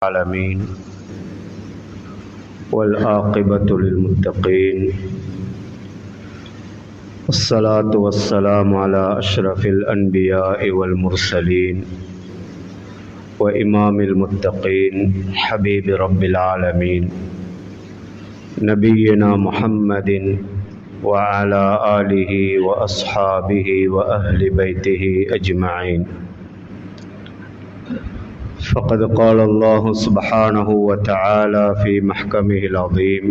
العالمين والعاقبة للمتقين والصلاة والسلام على أشرف الأنبياء والمرسلين وإمام المتقين حبيب رب العالمين نبينا محمد وعلى آله وأصحابه وأهل بيته أجمعين. فقد قال الله سبحانه وتعالى في محكمه العظيم: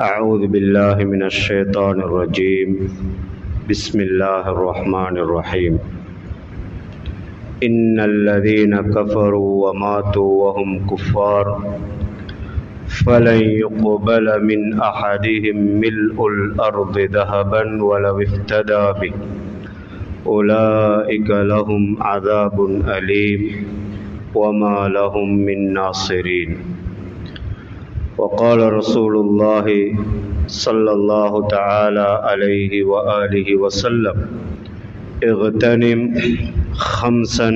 أعوذ بالله من الشيطان الرجيم، بسم الله الرحمن الرحيم. إن الذين كفروا وماتوا وهم كفار فلن يقبل من أحدهم ملء الأرض ذهبا ولو افتدى به أولئك لهم عذاب أليم وما لهم من ناصرين. وقال رسول الله صلى الله تعالى عليه وآله وسلم: اغتنم خمسا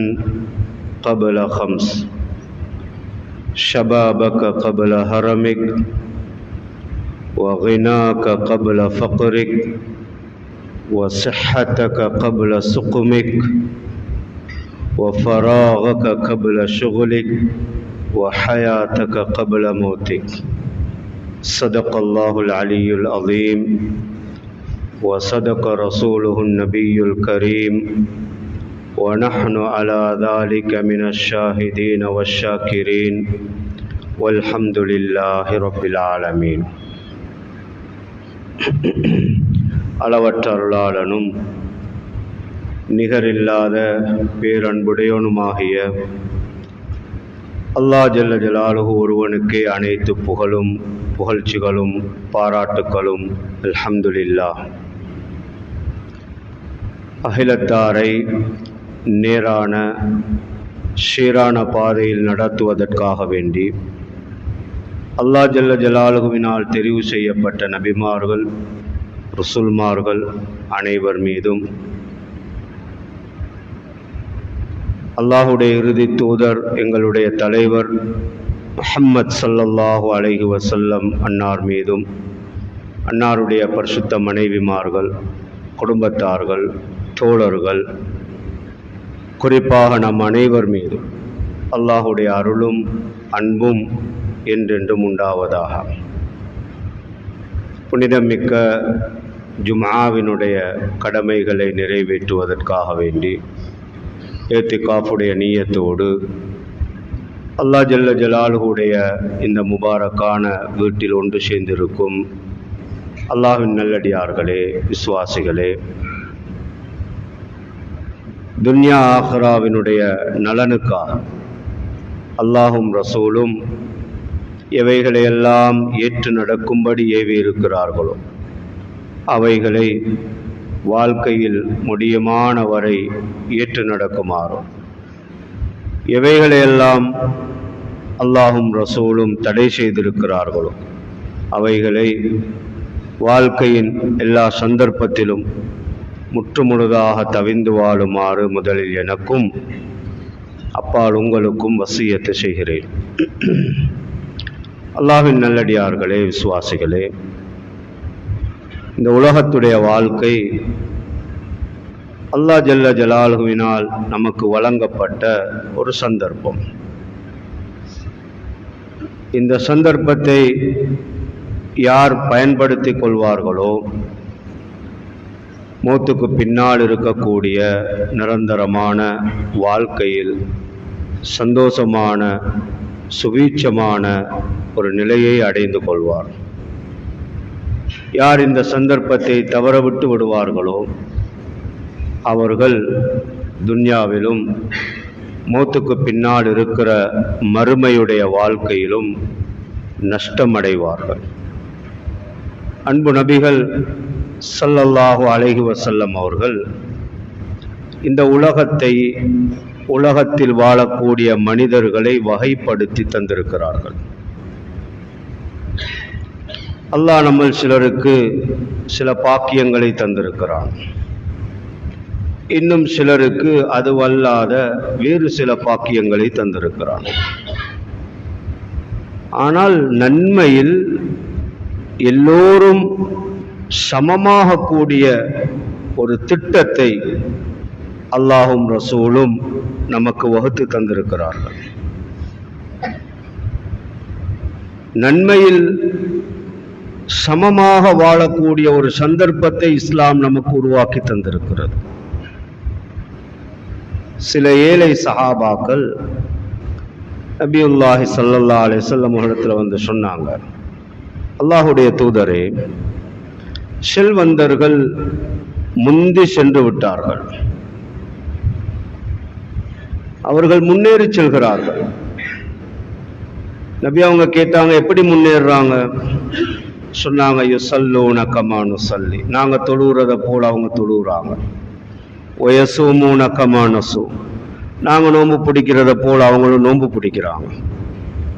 قبل خمس، شبابك قبل هرمك، وغناك قبل فقرك، وصحتك قبل سقمك، وفراغك قبل شغلك، وحياتك قبل موتك. صدق الله العلي العظيم وصدق رسوله النبي الكريم ونحن على ذلك من الشاهدين والشاكرين والحمد لله رب العالمين. அளவற்ற அருளாளனும் நிகரில்லாத பேரன்புடையவனுமாகிய அல்லாஹ் ஜல்ல ஜலாலுஹு ஒருவனுக்கே அனைத்து புகழும் புகழ்ச்சிகளும் பாராட்டுக்களும். அல்ஹம்துலில்லாஹ். அகிலத்தாரை நேரான சீரான பாதையில் நடத்துவதற்காக வேண்டி அல்லாஹ் ஜல்ல ஜலாலுஹுவினால் தெரிவு செய்யப்பட்ட நபிமார்கள் ரசூல்மார்கள் அனைவர் மீதும் அல்லாஹுடைய இறுதி தூதர் எங்களுடைய தலைவர் முஹம்மத் ஸல்லல்லாஹு அலைஹி வஸல்லம் அன்னார் மீதும், அன்னாருடைய பரிசுத்த மனைவிமார்கள், குடும்பத்தார்கள், தோழர்கள், குறிப்பாக நம் அனைவர் மீதும் அல்லாஹுடைய அருளும் அன்பும் என்றென்றும் உண்டாவதாக. புனிதமிக்க ஜும்ஆவினுடைய கடமைகளை நிறைவேற்றுவதற்காக வேண்டி ஏத்திகாஃபுடைய நியத்தோடு அல்லாஹ் ஜல்ல ஜலாலுஹுடைய இந்த முபாரக்கான வீட்டில் ஒன்று சேர்ந்திருக்கும் அல்லாஹ்வின் நல்லடியார்களே, விசுவாசிகளே, துன்யா ஆஹிராவினுடைய நலனுக்காக அல்லாஹும் ரசூலும் எவைகளையெல்லாம் ஏற்று நடக்கும்படி ஏவி இருக்கிறார்களோ அவைகளை வாழ்க்கையில் முடியுமான வரை ஏற்று நடக்குமாறும், எவைகளையெல்லாம் அல்லாஹும் ரசூலும் தடை செய்திருக்கிறார்களோ அவைகளை வாழ்க்கையின் எல்லா சந்தர்ப்பத்திலும் முற்றுமுழுதாக தவிந்து வாழுமாறு முதலில் எனக்கும் அப்பால் உங்களுக்கும் வசியத்து செய்கிறேன். அல்லாஹ்வின் நல்லடியார்களே, விசுவாசிகளே, இந்த உலகத்துடைய வாழ்க்கை அல்லாஹ் ஜல்ல ஜலாலுஹுவினால் நமக்கு வழங்கப்பட்ட ஒரு சந்தர்ப்பம். இந்த சந்தர்ப்பத்தை யார் பயன்படுத்தி கொள்வார்களோ மௌத்துக்கு பின்னால் இருக்கக்கூடிய நிரந்தரமான வாழ்க்கையில் சந்தோஷமான சுபீட்சமான ஒரு நிலையை அடைந்து கொள்வார். யார் இந்த சந்தர்ப்பத்தை தவறவிட்டு விடுவார்களோ அவர்கள் துன்யாவிலும் மௌத்துக்கு பின்னால் இருக்கிற மறுமையுடைய வாழ்க்கையிலும் நஷ்டமடைவார்கள். அன்பு நபிகள் ஸல்லல்லாஹு அலைஹி வஸல்லம் அவர்கள் இந்த உலகத்தில் வாழக்கூடிய மனிதர்களை வகைப்படுத்தி தந்திருக்கிறார்கள். அல்லாஹ் நம்ம சிலருக்கு சில பாக்கியங்களை தந்திருக்கிறான். இன்னும் சிலருக்கு அதுவல்லாத வேறு சில பாக்கியங்களை தந்திருக்கிறான். ஆனால் நன்மையில் எல்லோரும் சமமாக கூடிய ஒரு திட்டத்தை அல்லாஹும் ரசூலும் நமக்கு வகுத்து தந்திருக்கிறார்கள். நன்மையில் சமமாக வாழக்கூடிய ஒரு சந்தர்ப்பத்தை இஸ்லாம் நமக்கு உருவாக்கி தந்திருக்கிறது. சில ஏழை சஹாபாக்கள் நபியுல்லாஹி ஸல்லல்லாஹு அலைஹி வஸல்லம் இடத்துல வந்து சொன்னாங்க, அல்லாஹுடைய தூதரே, செல்வந்தர்கள் முந்தி சென்று விட்டார்கள், அவர்கள் முன்னேறி செல்கிறார்கள். நபி அவங்க கேட்டாங்க, எப்படி முன்னேறாங்க? சொன்னாங்க, யுஸல்லூன கமா நுஸல்லி, நாங்க தொழுகிறத போல அவங்க தொழுகிறாங்க. வயசூமூன கமா நஸூம், நாங்க நோன்பு பிடிக்கிறத போல அவங்களும் நோன்பு பிடிக்கிறாங்க.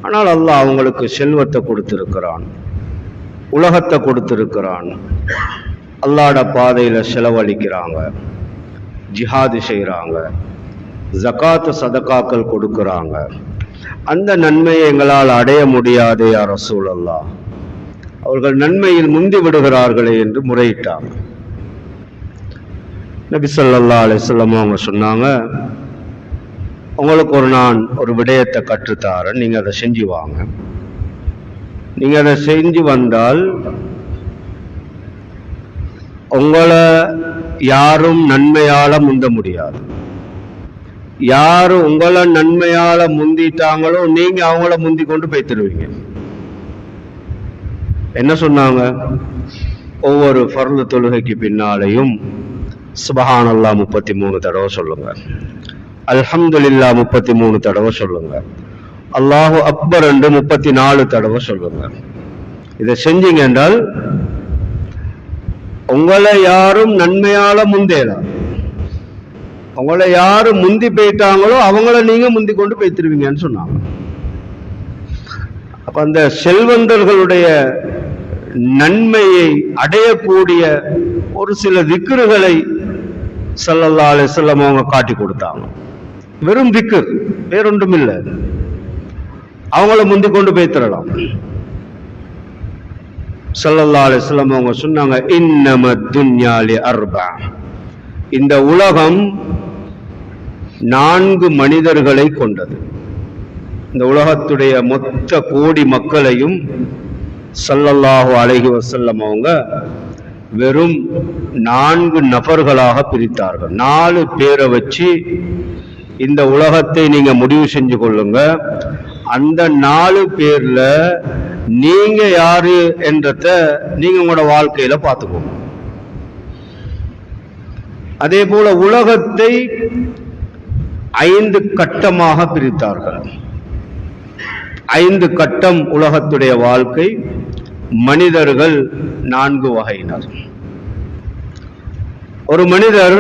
ஆனால் அல்லாஹ் அவங்களுக்கு செல்வத்தை கொடுத்திருக்கிறான், உலகத்தை கொடுத்திருக்கிறான், அல்லாஹ்ட பாதையில செலவழிக்கிறாங்க, ஜிஹாது செய்கிறாங்க, ஜகாத் சதகாக்கள் கொடுக்கிறாங்க. அந்த நன்மையை எங்களால் அடைய முடியாதே யா ரசூலல்லாஹ், அவர்கள் நன்மையில் முந்தி விடுகிறார்களே என்று முறையிட்டாங்க. நபி ஸல்லல்லாஹு அலைஹி வஸல்லம் அவங்க சொன்னாங்க, உங்களுக்கு நான் ஒரு விடயத்தை கற்றுத்தாரேன், நீங்க அதை செஞ்சு வாங்க. நீங்க அதை செஞ்சு வந்தால் உங்களை யாரும் நன்மையால முந்த முடியாது. யாரு உங்களை நன்மையால முந்திட்டாங்களோ நீங்க அவங்கள முந்தி கொண்டு போய் தருவீங்க. என்ன சொன்னாங்க? ஒவ்வொரு ஃபர்து தொழுகைக்கு பின்னாலையும் சுப்ஹானல்லாஹ் 33 தடவை சொல்லுங்க, அல்ஹம்துலில்லாஹ் 33 தடவை சொல்லுங்க, அல்லாஹு அக்பர் என்று 34 தடவை சொல்லுங்க. இதை செஞ்சீங்க என்றால் உங்களை யாரும் நன்மையால முந்தேலாம். உங்களை யாரு முந்தி போயிட்டாங்களோ அவங்கள நீங்க முந்தி கொண்டு போய்த்திருவீங்கன்னு சொன்னாங்க. அப்ப அந்த செல்வந்தர்களுடைய நன்மையை அடையக்கூடிய ஒரு சில திக்ருகளை ஸல்லல்லாஹு அலைஹி வஸல்லம் அவங்க காட்டி கொடுத்தாங்க. வெறும் திக்ர், வேறொன்றும் இல்லை, அவங்கள முந்தி கொண்டு போய் தரலாம். ஸல்லல்லாஹு அலைஹி வஸல்லம் அவங்க சொன்னாங்க, இன்னமத் துன்யா லி அர்பா, இந்த உலகம் 4 மனிதர்களை கொண்டது. இந்த உலகத்துடைய மொத்த கோடி மக்களையும் ஸல்லல்லாஹு அலைஹி வஸல்லம் அவங்க வெறும் 4 நபர்களாக பிரித்தார்கள். 4 பேரை வச்சு இந்த உலகத்தை நீங்க முடிவு செஞ்சு கொள்ளுங்க. அந்த 4 பேர்ல நீங்க யாரு என்றத நீங்க உங்களோட வாழ்க்கையில பார்த்துக்கோங்க. அதே போல உலகத்தை 5 கட்டமாக பிரித்தார்கள். 5 கட்டம் உலகத்துடைய வாழ்க்கை. மனிதர்கள் 4 வகையினர். ஒரு மனிதர்,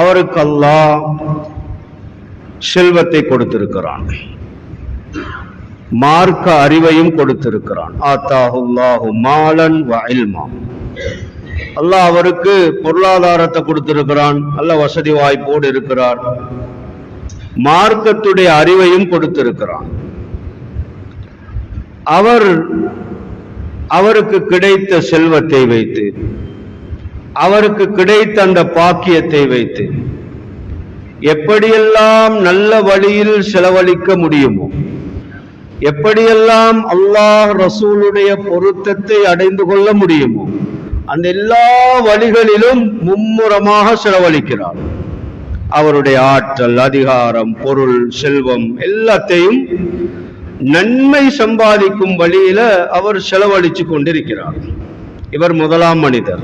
அவருக்கு அல்லாஹ் செல்வத்தை கொடுத்திருக்கிறான், மார்க்க அறிவையும் கொடுத்திருக்கிறான். ஆத்தாஹுல்லாஹு மாலன் வ இல்மா, அல்லாஹ் அவருக்கு பொருளாதாரத்தை கொடுத்திருக்கிறான், நல்ல வசதி வாய்ப்போடு இருக்கிறார், மார்க்கத்துடைய அறிவையும் கொடுத்திருக்கிறான். அவருக்கு கிடைத்த செல்வத்தை வைத்து, அவருக்கு கிடைத்த அந்த பாக்கியத்தை வைத்து எப்படியெல்லாம் நல்ல வழியில் செலவழிக்க முடியுமோ, எப்படியெல்லாம் அல்லாஹ் ரசூலுடைய பொருத்தத்தை அடைந்து கொள்ள முடியுமோ, அந்த எல்லா வழிகளிலும் மும்முரமாக செலவழிக்கிறார். அவருடைய ஆற்றல், அதிகாரம், பொருள், செல்வம் எல்லாத்தையும் நன்மை சம்பாதிக்கும் வழியில அவர் செலவழிச்சு கொண்டிருக்கிறார். இவர் முதலாம் மனிதர்.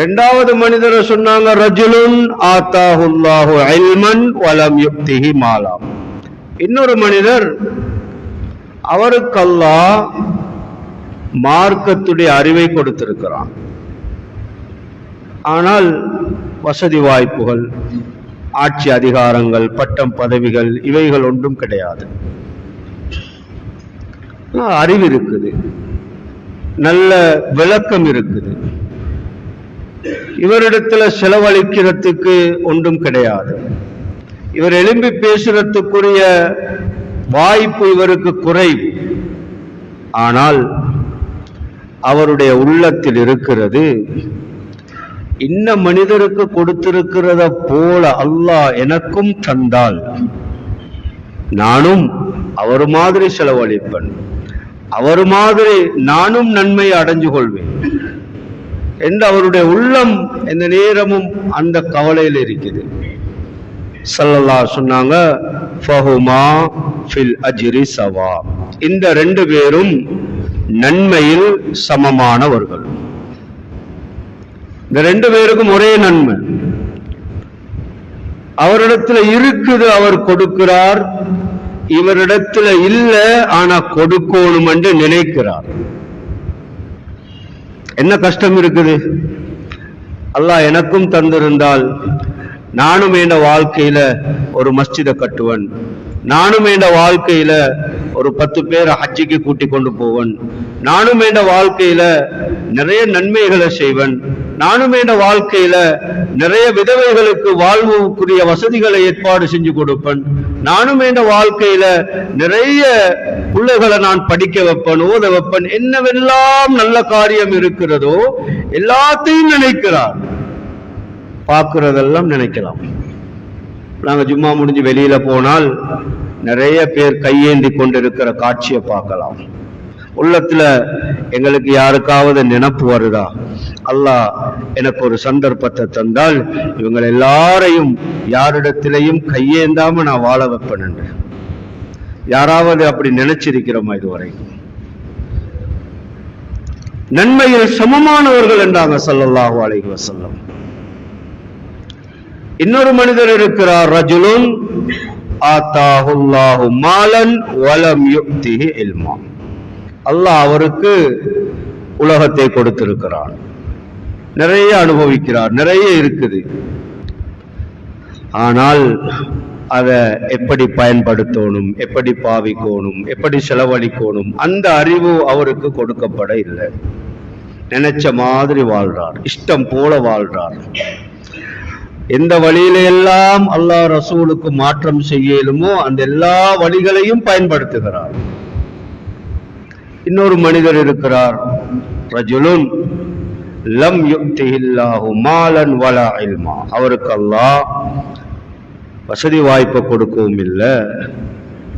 2வது மனிதரை சொன்னாங்க, ரஜுலுன் ஆத்தாஹுல்லாஹு இல்மன் வலம் யுக்திஹி மாலா. இன்னொரு மனிதர், அவருக்கு அல்லாஹ் மார்க்கத்துடைய அறிவை கொடுத்திருக்கிறான், ஆனால் வசதி வாய்ப்புகள், ஆட்சி அதிகாரங்கள், பட்டம் பதவிகள் இவைகள் ஒன்றும் கிடையாது. அறிவு இருக்குது, நல்ல விளக்கம் இருக்குது, இவரிடத்துல செலவழிக்கிறதுக்கு ஒன்றும் கிடையாது. இவர் எழும்பி பேசுறதுக்குரிய வாய்ப்பு இவருக்கு குறைவு. ஆனால் அவருடைய உள்ளத்தில் இருக்கிறது, இன்ன மனிதருக்கு கொடுத்திருக்கிறத போல அல்லாஹ் எனக்கும் தந்தால் நானும் அவர் மாதிரி செலவழிப்பேன், அவர் மாதிரி நானும் நன்மையை அடைஞ்சு கொள்வேன் என்று அவருடைய உள்ளம் எந்த நேரமும் அந்த கவலையில் இருக்குது. ஸல்லல்லாஹு சொன்னாங்க, ஃபஹுமா ஃபில் அஜ்ரி சவா, இந்த ரெண்டு பேரும் நன்மையில் சமமானவர்கள். இந்த ரெண்டு பேருக்கும் ஒரே நன்மை. அவரிடத்துல இருக்குது, அவர் கொடுக்கிறார். இவரிடத்துல இல்ல, ஆனா கொடுக்கணும் என்று நினைக்கிறார். என்ன கஷ்டம் இருக்குது? அல்லாஹ் எனக்கும் தந்திருந்தால் நானும் என் வாழ்க்கையில ஒரு மஸ்ஜிதை கட்டுவன், நானும் என் வாழ்க்கையில ஒரு 10 பேரை ஹஜ்ஜிக்கு கூட்டி கொண்டு போவன், நானும் என் வாழ்க்கையில நிறைய நன்மைகளை செய்வன், நானும் என் வாழ்க்கையில நிறைய விதவைகளுக்கு வாழ்வுக்குரிய வசதிகளை ஏற்பாடு செஞ்சு கொடுப்பேன், நானும் என் வாழ்க்கையில நிறைய பிள்ளைகளை நான் படிக்க வைப்பேன், ஓத வைப்பேன், என்னவெல்லாம் நல்ல காரியம் இருக்கிறதோ எல்லாத்தையும் நினைக்கிறார். பார்க்கிறதெல்லாம் நினைக்கலாம். நாங்க ஜும்மா முடிஞ்சு வெளியில போனால் நிறைய பேர் கையேந்தி கொண்டிருக்கிற காட்சியை பார்க்கலாம். உள்ளத்துல எங்களுக்கு யாருக்காவது நினைப்பு வருதா, அல்லாஹ் எனக்கு ஒரு சந்தர்ப்பத்தை தந்தால் இவங்க எல்லாரையும் யாரிடத்திலையும் கையேந்தாம நான் வாழ வைப்பேன் என்று யாராவது அப்படி நினைச்சிருக்கிறோமா? இதுவரைக்கும் நன்மையில் சமமானவர்கள் என்றாங்க ஸல்லல்லாஹு அலைஹி வஸல்லம். இன்னொரு மனிதர் இருக்கிறார், ரஜுலுன் ஆதாஹுல்லாஹு மாலன் வலம் யுக்திஹி இல்மா, அல்லாஹ் அவருக்கு உலகத்தை கொடுத்திருக்கிறான், நிறைய அனுபவிக்கிறார், நிறைய இருக்குது. ஆனால் அதை எப்படி பயன்படுத்தணும், எப்படி பாவிக்கணும், எப்படி செலவழிக்கணும், அந்த அறிவு அவருக்கு கொடுக்கப்பட இல்லை. நினைச்ச மாதிரி வாழ்றார், இஷ்டம் போல வாழ்றார். எந்த வழியில எல்லாம் அல்லாஹ் ரசூலுக்கு மாற்றம் செய்யலுமோ அந்த எல்லா வழிகளையும் பயன்படுத்துகிறார். இன்னொரு மனிதர் இருக்கிறார், ரஜுலுன் லம் யுக்திஹில்லாஹு மாலன் வலா இல்மா, அவருக்கு அல்லாஹ் வசதி வாய்ப்பை கொடுக்கவும் இல்லை,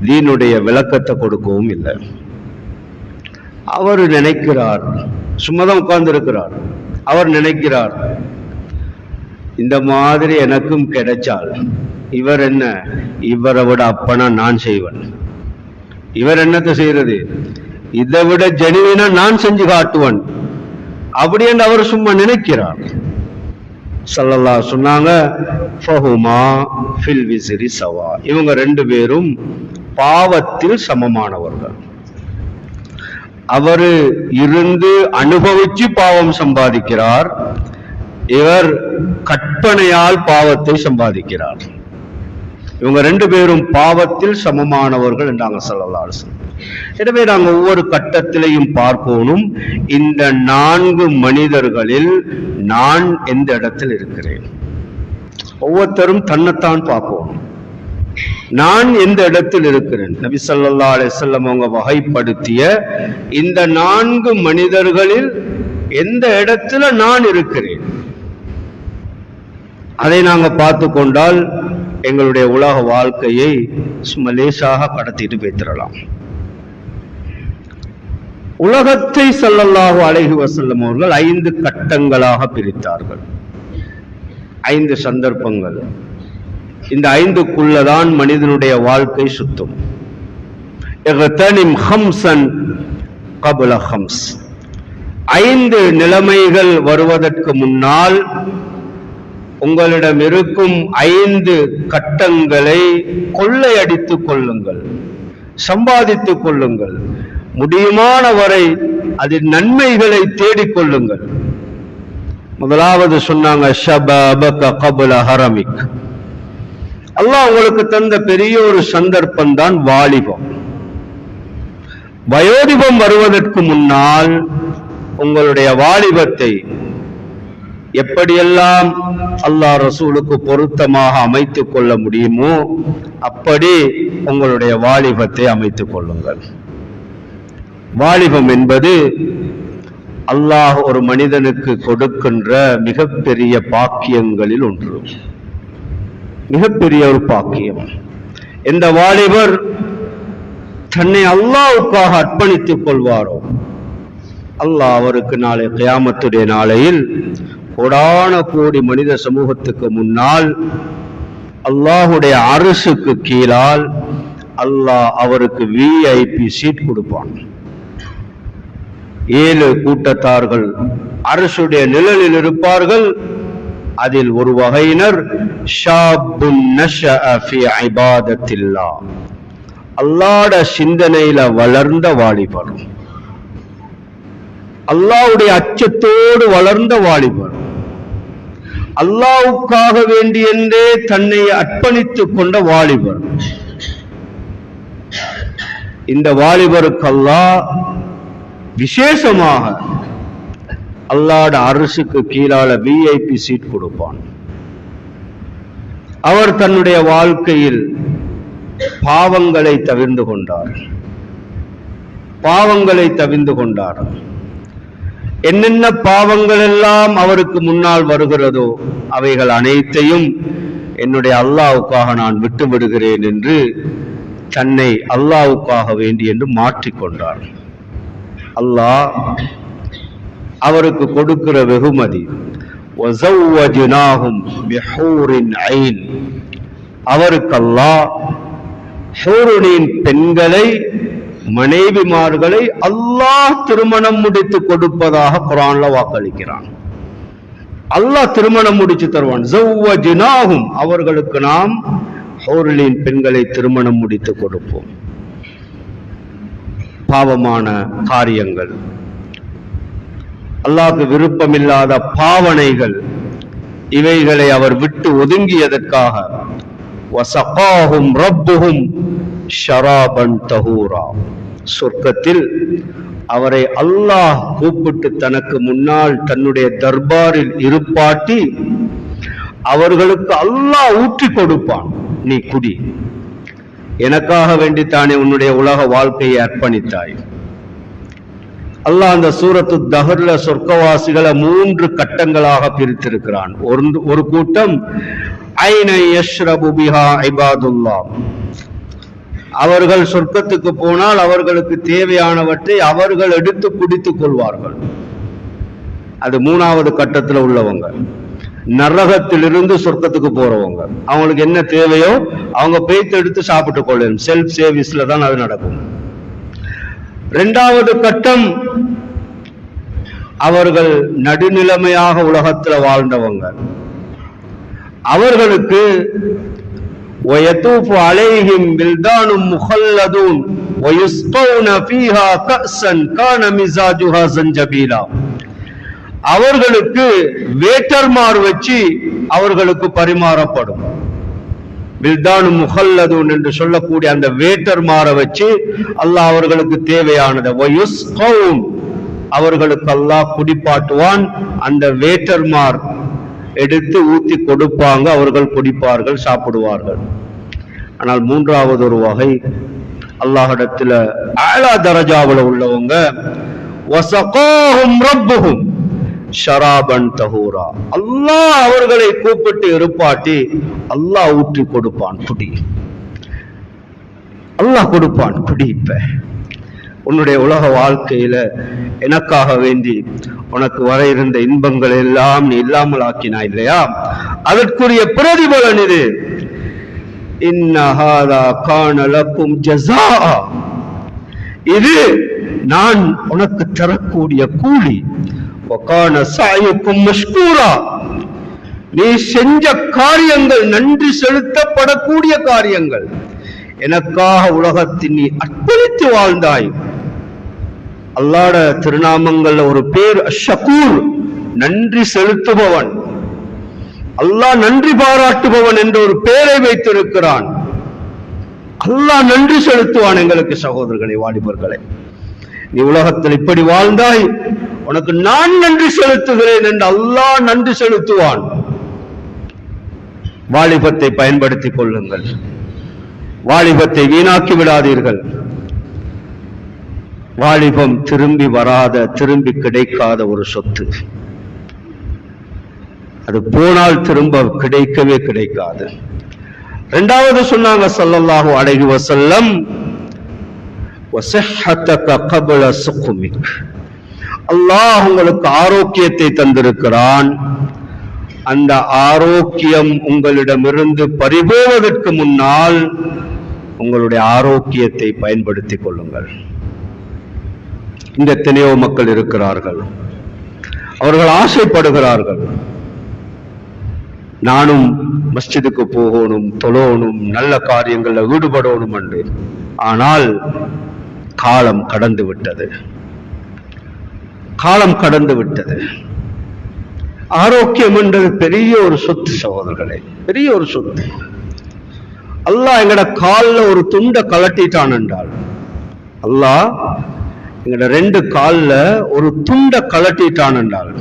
தீனுடைய விளக்கத்தை கொடுக்கவும் இல்லை. அவர் நினைக்கிறார், சும்மாதான் உட்கார்ந்து இருக்கிறார், அவர் நினைக்கிறார், இந்த மாதிரி எனக்கும் கிடைச்சால் இவர் என்ன, இவரை விட அப்பனா நான் செய்வேன், இவர் என்னத்தை செய்யறது, இதை விட ஜெனுவினா நான் செஞ்சு காட்டுவன், அப்படி என்று அவர் சும்மா நினைக்கிறார். ஸல்லல்லாஹு சொன்னாங்க, ஃபஹுமா ஃபில் விஸ்ரி சவா, இவங்க ரெண்டு பேரும் பாவத்தில் சமமானவர்கள். அவரு இருந்து அனுபவிச்சு பாவம் சம்பாதிக்கிறார், இவர் கற்பனையால் பாவத்தை சம்பாதிக்கிறார். இவங்க ரெண்டு பேரும் பாவத்தில் சமமானவர்கள் என்றாங்க ஸல்லல்லாஹு அலைஹி வஸல்லம். எனவே நாங்கள் ஒவ்வொரு கட்டத்திலையும் பார்க்கணும், இந்த 4 மனிதர்களில் நான் எந்த இடத்தில் இருக்கிறேன். ஒவ்வொருத்தரும் தன்னைத்தான் பார்க்கணும், நான் எந்த இடத்தில் இருக்கிறேன். நபி ஸல்லல்லாஹு அலைஹி வஸல்லம் அவங்க வகைப்படுத்திய இந்த 4 மனிதர்களில் எந்த இடத்துல நான் இருக்கிறேன், அதை நாங்க பார்த்து கொண்டால் எங்களுடைய உலக வாழ்க்கையை சும்மா லேசாக கடத்திட்டு போய்த்திடலாம். உலகத்தை ஸல்லல்லாஹு அலைஹி வஸல்லம் அவர்கள் 5 கட்டங்களாக பிரித்தார்கள், 5 சந்தர்ப்பங்கள். இந்த 5க்குள்ளதான் மனிதனுடைய வாழ்க்கை சுத்தும். இக்தனிம் ஹம்ஸன் கப்ல ஹம்ஸ், 5 நிலைமைகள் வருவதற்கு முன்னால் உங்களிடம் இருக்கும் 5 கட்டங்களை கொள்ளையடித்துக் கொள்ளுங்கள், சம்பாதித்துக் கொள்ளுங்கள், முடியுமான வரை அதில் நன்மைகளை தேடிக்கொள்ளுங்கள். முதலாவது சொன்னாங்க, ஷபாபக கப்ல ஹரமிக், அல்லாஹ் உங்களுக்கு தந்த பெரிய ஒரு சந்தர்ப்பம் தான் வாலிபம். வயோதிபம் வருவதற்கு முன்னால் உங்களுடைய வாலிபத்தை எப்படியெல்லாம் அல்லாஹ் ரசூலுக்கு பொருத்தமாக அமைத்துக் கொள்ள முடியுமோ அப்படி உங்களுடைய வாலிபத்தை அமைத்துக் கொள்ளுங்கள். வாலிபம் என்பது அல்லாஹ் ஒரு மனிதனுக்கு கொடுக்கின்ற மிகப்பெரிய பாக்கியங்களில் ஒன்று, மிகப்பெரிய ஒரு பாக்கியம். இந்த வாலிபர் தன்னை அல்லாஹ்வுக்காக அர்ப்பணித்துக் கொள்வாரோ அல்லாஹ் அவருக்கு நாளை கியாமத்துடைய நாளையில் கோடான கோடி மனித சமூகத்துக்கு முன்னால் அல்லாஹுடைய அரசுக்கு கீழால் அல்லாஹ் அவருக்கு VIP சீட் கொடுப்பான். 7 கூட்டத்தார்கள் அரசுடைய நிழலில் இருப்பார்கள். அதில் ஒரு வகையினர் ஷாபுன் நஷஅ ஃபீ இபாதத்தில்லாஹ், அல்லாஹ்வுடைய சிந்தனையில வளர்ந்த வாலிபர், அல்லாஹ்வுடைய அச்சத்தோடு வளர்ந்த வாலிபர், அல்லாஹ்வுக்காக வேண்டியென்றே தன்னை அர்ப்பணித்துக் கொண்ட வாலிபர். இந்த வாலிபருக்கு அல்லாஹ் விசேஷமாக அல்லாஹ்வுடைய அரசுக்கு கீழால VIP சீட் கொடுப்பான். அவர் தன்னுடைய வாழ்க்கையில் பாவங்களை தவிர்ந்து கொண்டார், பாவங்களை தவிர்ந்து கொண்டார். என்னென்ன பாவங்கள் எல்லாம் அவருக்கு முன்னால் வருகிறதோ அவைகள் அனைத்தையும் என்னுடைய அல்லாஹ்வுக்காக நான் விட்டு விடுகிறேன் என்று தன்னை அல்லாஹ்வுக்காக வேண்டி என்று மாற்றிக்கொண்டார். அல்லாஹ் அவருக்கு கொடுக்கிற வெகுமதி வஸவ்வஜ்னாஹும் பிஹூரின் ஐன், அவருக்கு அல்லாஹ் ஹூருனின் பெண்களை, மனைவிமார்களை அல்லாஹ் திருமணம் முடித்து கொடுப்பதாக குர்ஆன்ல வாக்களிக்கிறான். அல்லாஹ் திருமணம் முடிச்சு தருவான். ஸவ்வஜ்னாஹும், அவர்களுக்கு நாம் ஹூருனின் பெண்களை திருமணம் முடித்து கொடுப்போம். பாவமான காரியங்கள், அல்லாஹ்வுக்கு விருப்பமில்லாத பாவனைகள், இவைகளை அவர் விட்டு ஒதுங்கியதற்காக வஸகாஹும் ரப்புஹும் ஷராபன் தஹூரா, சொர்க்கத்தில் அவரை அல்லாஹ் கூப்பிட்டு தனக்கு முன்னால் தன்னுடைய தர்பாரில் இருப்பாட்டி அவர்களுக்கு அல்லாஹ் ஊற்றி கொடுப்பான். நீ குடி, எனக்காக வேண்டித்தானே உன்னுடைய உலக வாழ்க்கையை அர்ப்பணித்தாய். அல்லாஹ் அந்த சூரத்து தஹர்ல சொர்க்கவாசிகளை 3 கட்டங்களாக பிரித்திருக்கிறான். ஒரு கூட்டம் ஐனை யஷ்ரபு பிஹா இபாதுல்லாஹ், அவர்கள் சொர்க்கத்துக்கு போனால் அவர்களுக்கு தேவையானவற்றை அவர்கள் எடுத்து குடித்துக் கொள்வார்கள். அது 3வது கட்டத்தில் உள்ளவங்க. நரகத்திலிருந்து சொர்க்கத்துக்கு போறவங்க, அவங்களுக்கு என்ன தேவையோ அவங்க பேய்த்து எடுத்து சாப்பிட்டு கொள்ளணும். செல்ஃப் சர்வீஸ்ல தான் அது நடக்கும். 2வது கட்டம் அவர்கள் நடுநிலைமையாக உலகத்துல வாழ்ந்தவங்க, அவர்களுக்கு وَيَطُوفُ عَلَيْهِمْ وِلْدَانٌ مُخَلَّدُونَ وَيُسْقَوْنَ فِيهَا كَأْسًا كَانَ مِزَاجُهَا زَنْجَبِيلًا, அவர்களுக்கு வேட்டர்மார் வச்சு அவர்களுக்கு பரிமாறப்படும். வில்தானு முஹல்லதுன் என்று சொல்லக்கூடிய அந்த வேட்டர்மார வச்சு அல்லாஹ் அவர்களுக்கு தேவையானதை வயுஸ்கவுன், அவர்களுக்கு அல்லாஹ் குடிப்பாட்டுவான். அந்த வேட்டர்மார் எடுத்து ஊத்தி கொடுப்பாங்க, அவர்கள் குடிப்பார்கள், சாப்பிடுவார்கள். ஆனால் 3வது ஒரு வகை அல்லாஹ்விடத்துல ஆலா தரஜாவுல உள்ளவங்க வஸகாஹும் ரப்புஹும் ஷராபன் தஹூரா, அல்லாஹ் அவர்களை கூப்பிட்டு இருப்பாட்டி அல்லாஹ் ஊற்றி கொடுப்பான், குடி, அல்லாஹ் கொடுப்பான், குடி. இப்ப உன்னுடைய உலக வாழ்க்கையில எனக்காக வேண்டி உனக்கு வர இருந்த இன்பங்கள் எல்லாம் நீ இல்லாமல் ஆக்கினா இல்லையா, அதற்குரிய பிரதிபலன் இது. இன்ன ஹாதா கான லக்கும் ஜஸாஅ, இது நான் உனக்கு தரக்கூடிய கூலி. வகான சஅயுக்கும் மஷ்கூரா, நீ செஞ்ச காரியங்கள் நன்றி செலுத்தப்படக்கூடிய காரியங்கள். எனக்காக உலகத்தில் நீ அர்ப்பணித்து வாழ்ந்தாய். அல்லாஹ்ட திருநாமங்கள்ல ஒரு பேர் ஷக்கூர், நன்றி செலுத்துபவன். அல்லாஹ் நன்றி பாராட்டுபவன் என்ற ஒரு பெயரை வைத்திருக்கிறான். அல்லாஹ் நன்றி செலுத்துவான். எங்களுக்கு சகோதரர்களே, வாலிபர்களே, நீ உலகத்தில் இப்படி வாழ்ந்தாய், உனக்கு நான் நன்றி செலுத்துகிறேன் என்று அல்லாஹ் நன்றி செலுத்துவான். வாலிபத்தை பயன்படுத்திக் கொள்ளுங்கள். வாலிபத்தை வீணாக்கி விடாதீர்கள். வாலிபம் திரும்பி வராத, திரும்பி கிடைக்காத ஒரு சொத்து. அது போனால் திரும்ப கிடைக்கவே கிடைக்காது. இரண்டாவது சொன்னாங்க ஸல்லல்லாஹு அலைஹி வஸல்லம், வஸஹ்ஹதக கப்ல சுக்மிக். அல்லாஹ் உங்களுக்கு ஆரோக்கியத்தை தந்திருக்கிறான். அந்த ஆரோக்கியம் உங்களிடமிருந்து பறிபோவதற்கு முன்னால் உங்களுடைய ஆரோக்கியத்தை பயன்படுத்திக் கொள்ளுங்கள். இந்த எத்தனையோ மக்கள் இருக்கிறார்கள், அவர்கள் ஆசைப்படுகிறார்கள், நானும் மஸ்ஜிதுக்கு போகணும், தொழணும், நல்ல காரியங்கள்ல ஈடுபடணும் என்று. ஆனால் காலம் கடந்து விட்டது, காலம் கடந்து விட்டது. ஆரோக்கியம் என்றது பெரிய ஒரு சொத்து சகோதரர்களே, பெரிய ஒரு சொத்து. அல்லாஹ் எங்கட கால்ல ஒரு துண்டை கலட்டிட்டான் என்றால், அல்லாஹ் எங்கட 2 கால்ல ஒரு துண்டை கலட்டிட்டான் என்றால்,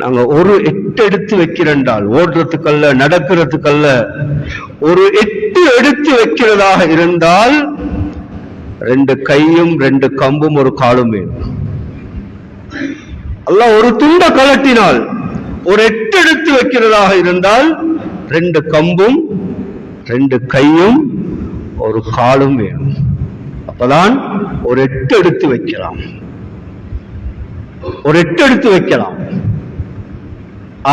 நாங்க ஒரு 8 எடுத்து வைக்கிறேன்றால், ஓடுறதுக்கல்ல நடக்கிறதுக்கல்ல, ஒரு 8 எடுத்து வைக்கிறதாக இருந்தால் 2 கையும் 2 கம்பும் ஒரு காலும் வேணும். அல்லாஹ் ஒரு துண்டை கலட்டினால், ஒரு 8 எடுத்து வைக்கிறதாக இருந்தால் 2 கம்பும் 2 கையும் ஒரு காலும் வேணும். அப்பதான் ஒரு 8 எடுத்து வைக்கலாம், ஒரு 8 எடுத்து வைக்கலாம்.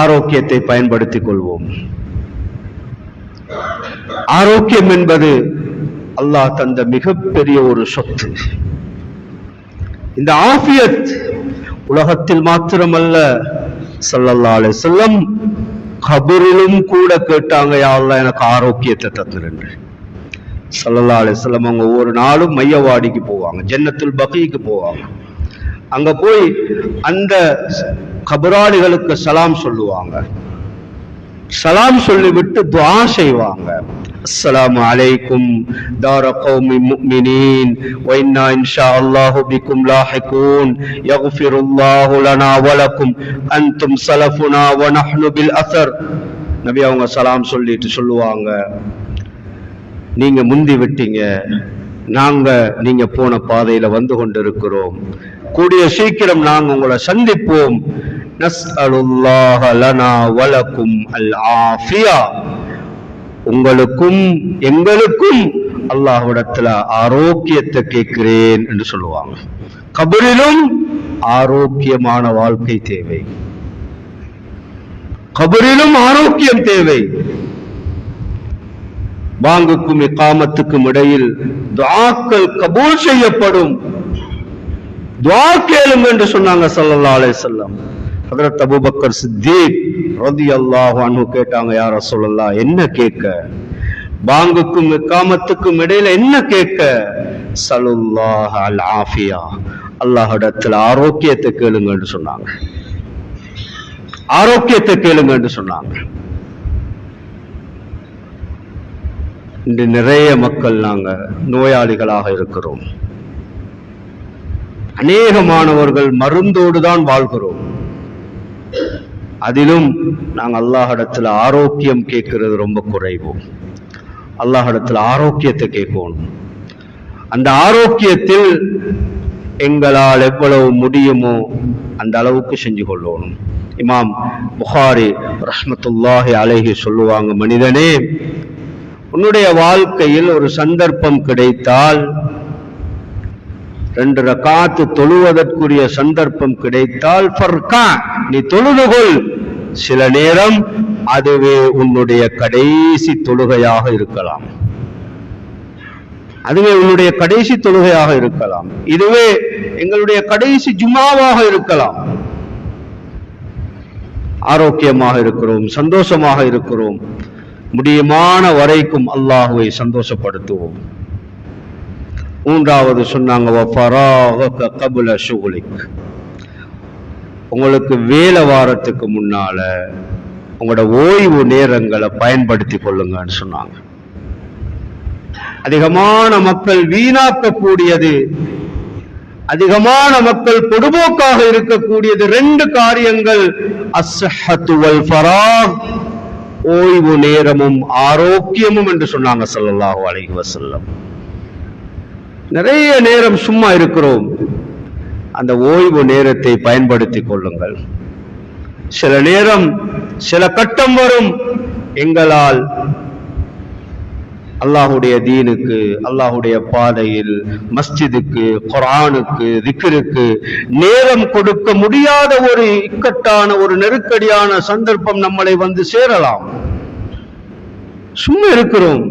ஆரோக்கியத்தை பயன்படுத்திக் கொள்வோம். ஆரோக்கியம் என்பது அல்லாஹ் தந்த மிகப்பெரிய ஒரு சொத்து. இந்த ஆஃபியத் உலகத்தில் மாத்திரமல்ல, ஸல்லல்லாஹு அலைஹி வஸல்லம் கபரிலும் கூட கேட்டாங்க, யா அல்லாஹ் எனக்கு ஆரோக்கியத்தை தந்துரு. ஸல்லல்லாஹு அலைஹி வஸல்லம் அவங்க ஒவ்வொரு நாளும் மையவாடிக்கு போவாங்க, ஜன்னத்துல் பகீக்கு போவாங்க. அங்க போய் அந்த கபராளிகளுக்கு சலாம் சொல்லுவாங்க. சலாம் சொல்லிவிட்டு துஆ செய்வாங்க. அஸ்ஸலாமு அலைக்கும் தார கௌமி முஃமினீன் வ இன்னா இன்ஷாஅல்லாஹு பிக்கும் லாஹிகூன் யக்ஃபிருல்லாஹு லனா வ லக்கும் அன்தும் ஸலஃபுனா வ நஹ்னு பில் அஸர். நபி அவங்க சலாம் சொல்லிட்டு சொல்லுவாங்க, நீங்க முந்தி விட்டீங்க, நாங்க நீங்க போன பாதையில வந்து கொண்டிருக்கிறோம், கூடிய சீக்கிரம் நாங்க உங்களை சந்திப்போம். நஸ்அலுல்லாஹ லனா வ லக்கும் அல் ஆஃபியா. உங்களுக்கும் எங்களுக்கும் அல்லாஹ்விடத்துல ஆரோக்கியத்தை கேட்கிறேன் என்று சொல்லுவாங்க. கபரிலும் ஆரோக்கியமான வாழ்க்கை தேவை, கபரிலும் ஆரோக்கியம் தேவை. பாங்குக்கும் இகாமத்துக்கும் இடையில் துஆக்கள் கபூல் செய்யப்படும். துஆ கேளுங்க என்று சொன்னாங்க ஸல்லல்லாஹு அலைஹி வஸல்லம். ஹஜ்ரத் அபூபக்கர் சித்தீக் ரலியல்லாஹு அன்ஹு கேட்டாங்க, யா ரசூலல்லாஹ் என்ன கேட்க? பாங்குக்கும் இகாமத்துக்கும் இடையில என்ன கேட்க? ஸல்லல்லாஹு அல் ஆஃபியா, அல்லாஹ்விடத்தில் ஆரோக்கியத்தை கேளுங்க என்று சொன்னாங்க. ஆரோக்கியத்தை கேளுங்க என்று சொன்னாங்க. இன்று நிறைய மக்கள் நாங்க நோயாளிகளாக இருக்கிறோம். அநேகமானவர்கள் மருந்தோடு தான் வாழ்கிறோம். அதிலும் நாங்கள் அல்லாஹ்விடத்தில் ஆரோக்கியம் கேட்கிறது ரொம்ப குறைவு. அல்லாஹ்விடத்தில் ஆரோக்கியத்தை கேட்கணும். அந்த ஆரோக்கியத்தில் எங்களால் எவ்வளவு முடியுமோ அந்த அளவுக்கு செஞ்சு கொள்ளணும். இமாம் புகாரி ரஹ்மத்துல்லாஹி அலைஹி சொல்லுவாங்க, மனிதனே, உன்னுடைய வாழ்க்கையில் ஒரு சந்தர்ப்பம் கிடைத்தால், 2 ரகாத்து தொழுவதற்குரிய சந்தர்ப்பம் கிடைத்தால் ஃபர்கா, நீ தொழுதுகொள். சில நேரம் அதுவே உன்னுடைய கடைசி தொழுகையாக இருக்கலாம், அதுவே உன்னுடைய கடைசி தொழுகையாக இருக்கலாம், இதுவே எங்களுடைய கடைசி ஜுமாவாக இருக்கலாம். ஆரோக்கியமாக இருக்கிறோம், சந்தோஷமாக இருக்கிறோம், முடியுமான வரைக்கும் அல்லாஹ்வை சந்தோஷப்படுத்துவோம். மூன்றாவது சொன்னாங்க, வஃபராக கபுல ஷுகுலிக், உங்களுக்கு வேலை வாரத்துக்கு முன்னால உங்களோட ஓய்வு நேரங்களை பயன்படுத்தி கொள்ளுங்கன்னு சொன்னாங்க. அதிகமான மக்கள் வீணாக்கக்கூடியது அதிகமான மக்கள் பொதுபோக்காக இருக்கக்கூடியது ரெண்டு காரியங்கள், அஸ்ஸஹத்து வல் ஃபராக், ஓய்வு நேரமும் ஆரோக்கியமும் என்று சொன்னாங்க ஸல்லல்லாஹு அலைஹி வஸல்லம். நிறைய நேரம் சும்மா இருக்கிறோம், அந்த ஓய்வு நேரத்தை பயன்படுத்திக் கொள்ளுங்கள். சில நேரம் சில கட்டம் வரும், எங்களால் அல்லாஹுடைய தீனுக்கு, அல்லாஹுடைய பாதையில், மஸ்ஜிதுக்கு, குர்ஆனுக்கு, திக்ருக்கு நேரம் கொடுக்க முடியாத ஒரு இக்கட்டான ஒரு நெருக்கடியான சந்தர்ப்பம் நம்மளை வந்து சேரலாம். சும்மா இருக்கிறோம்,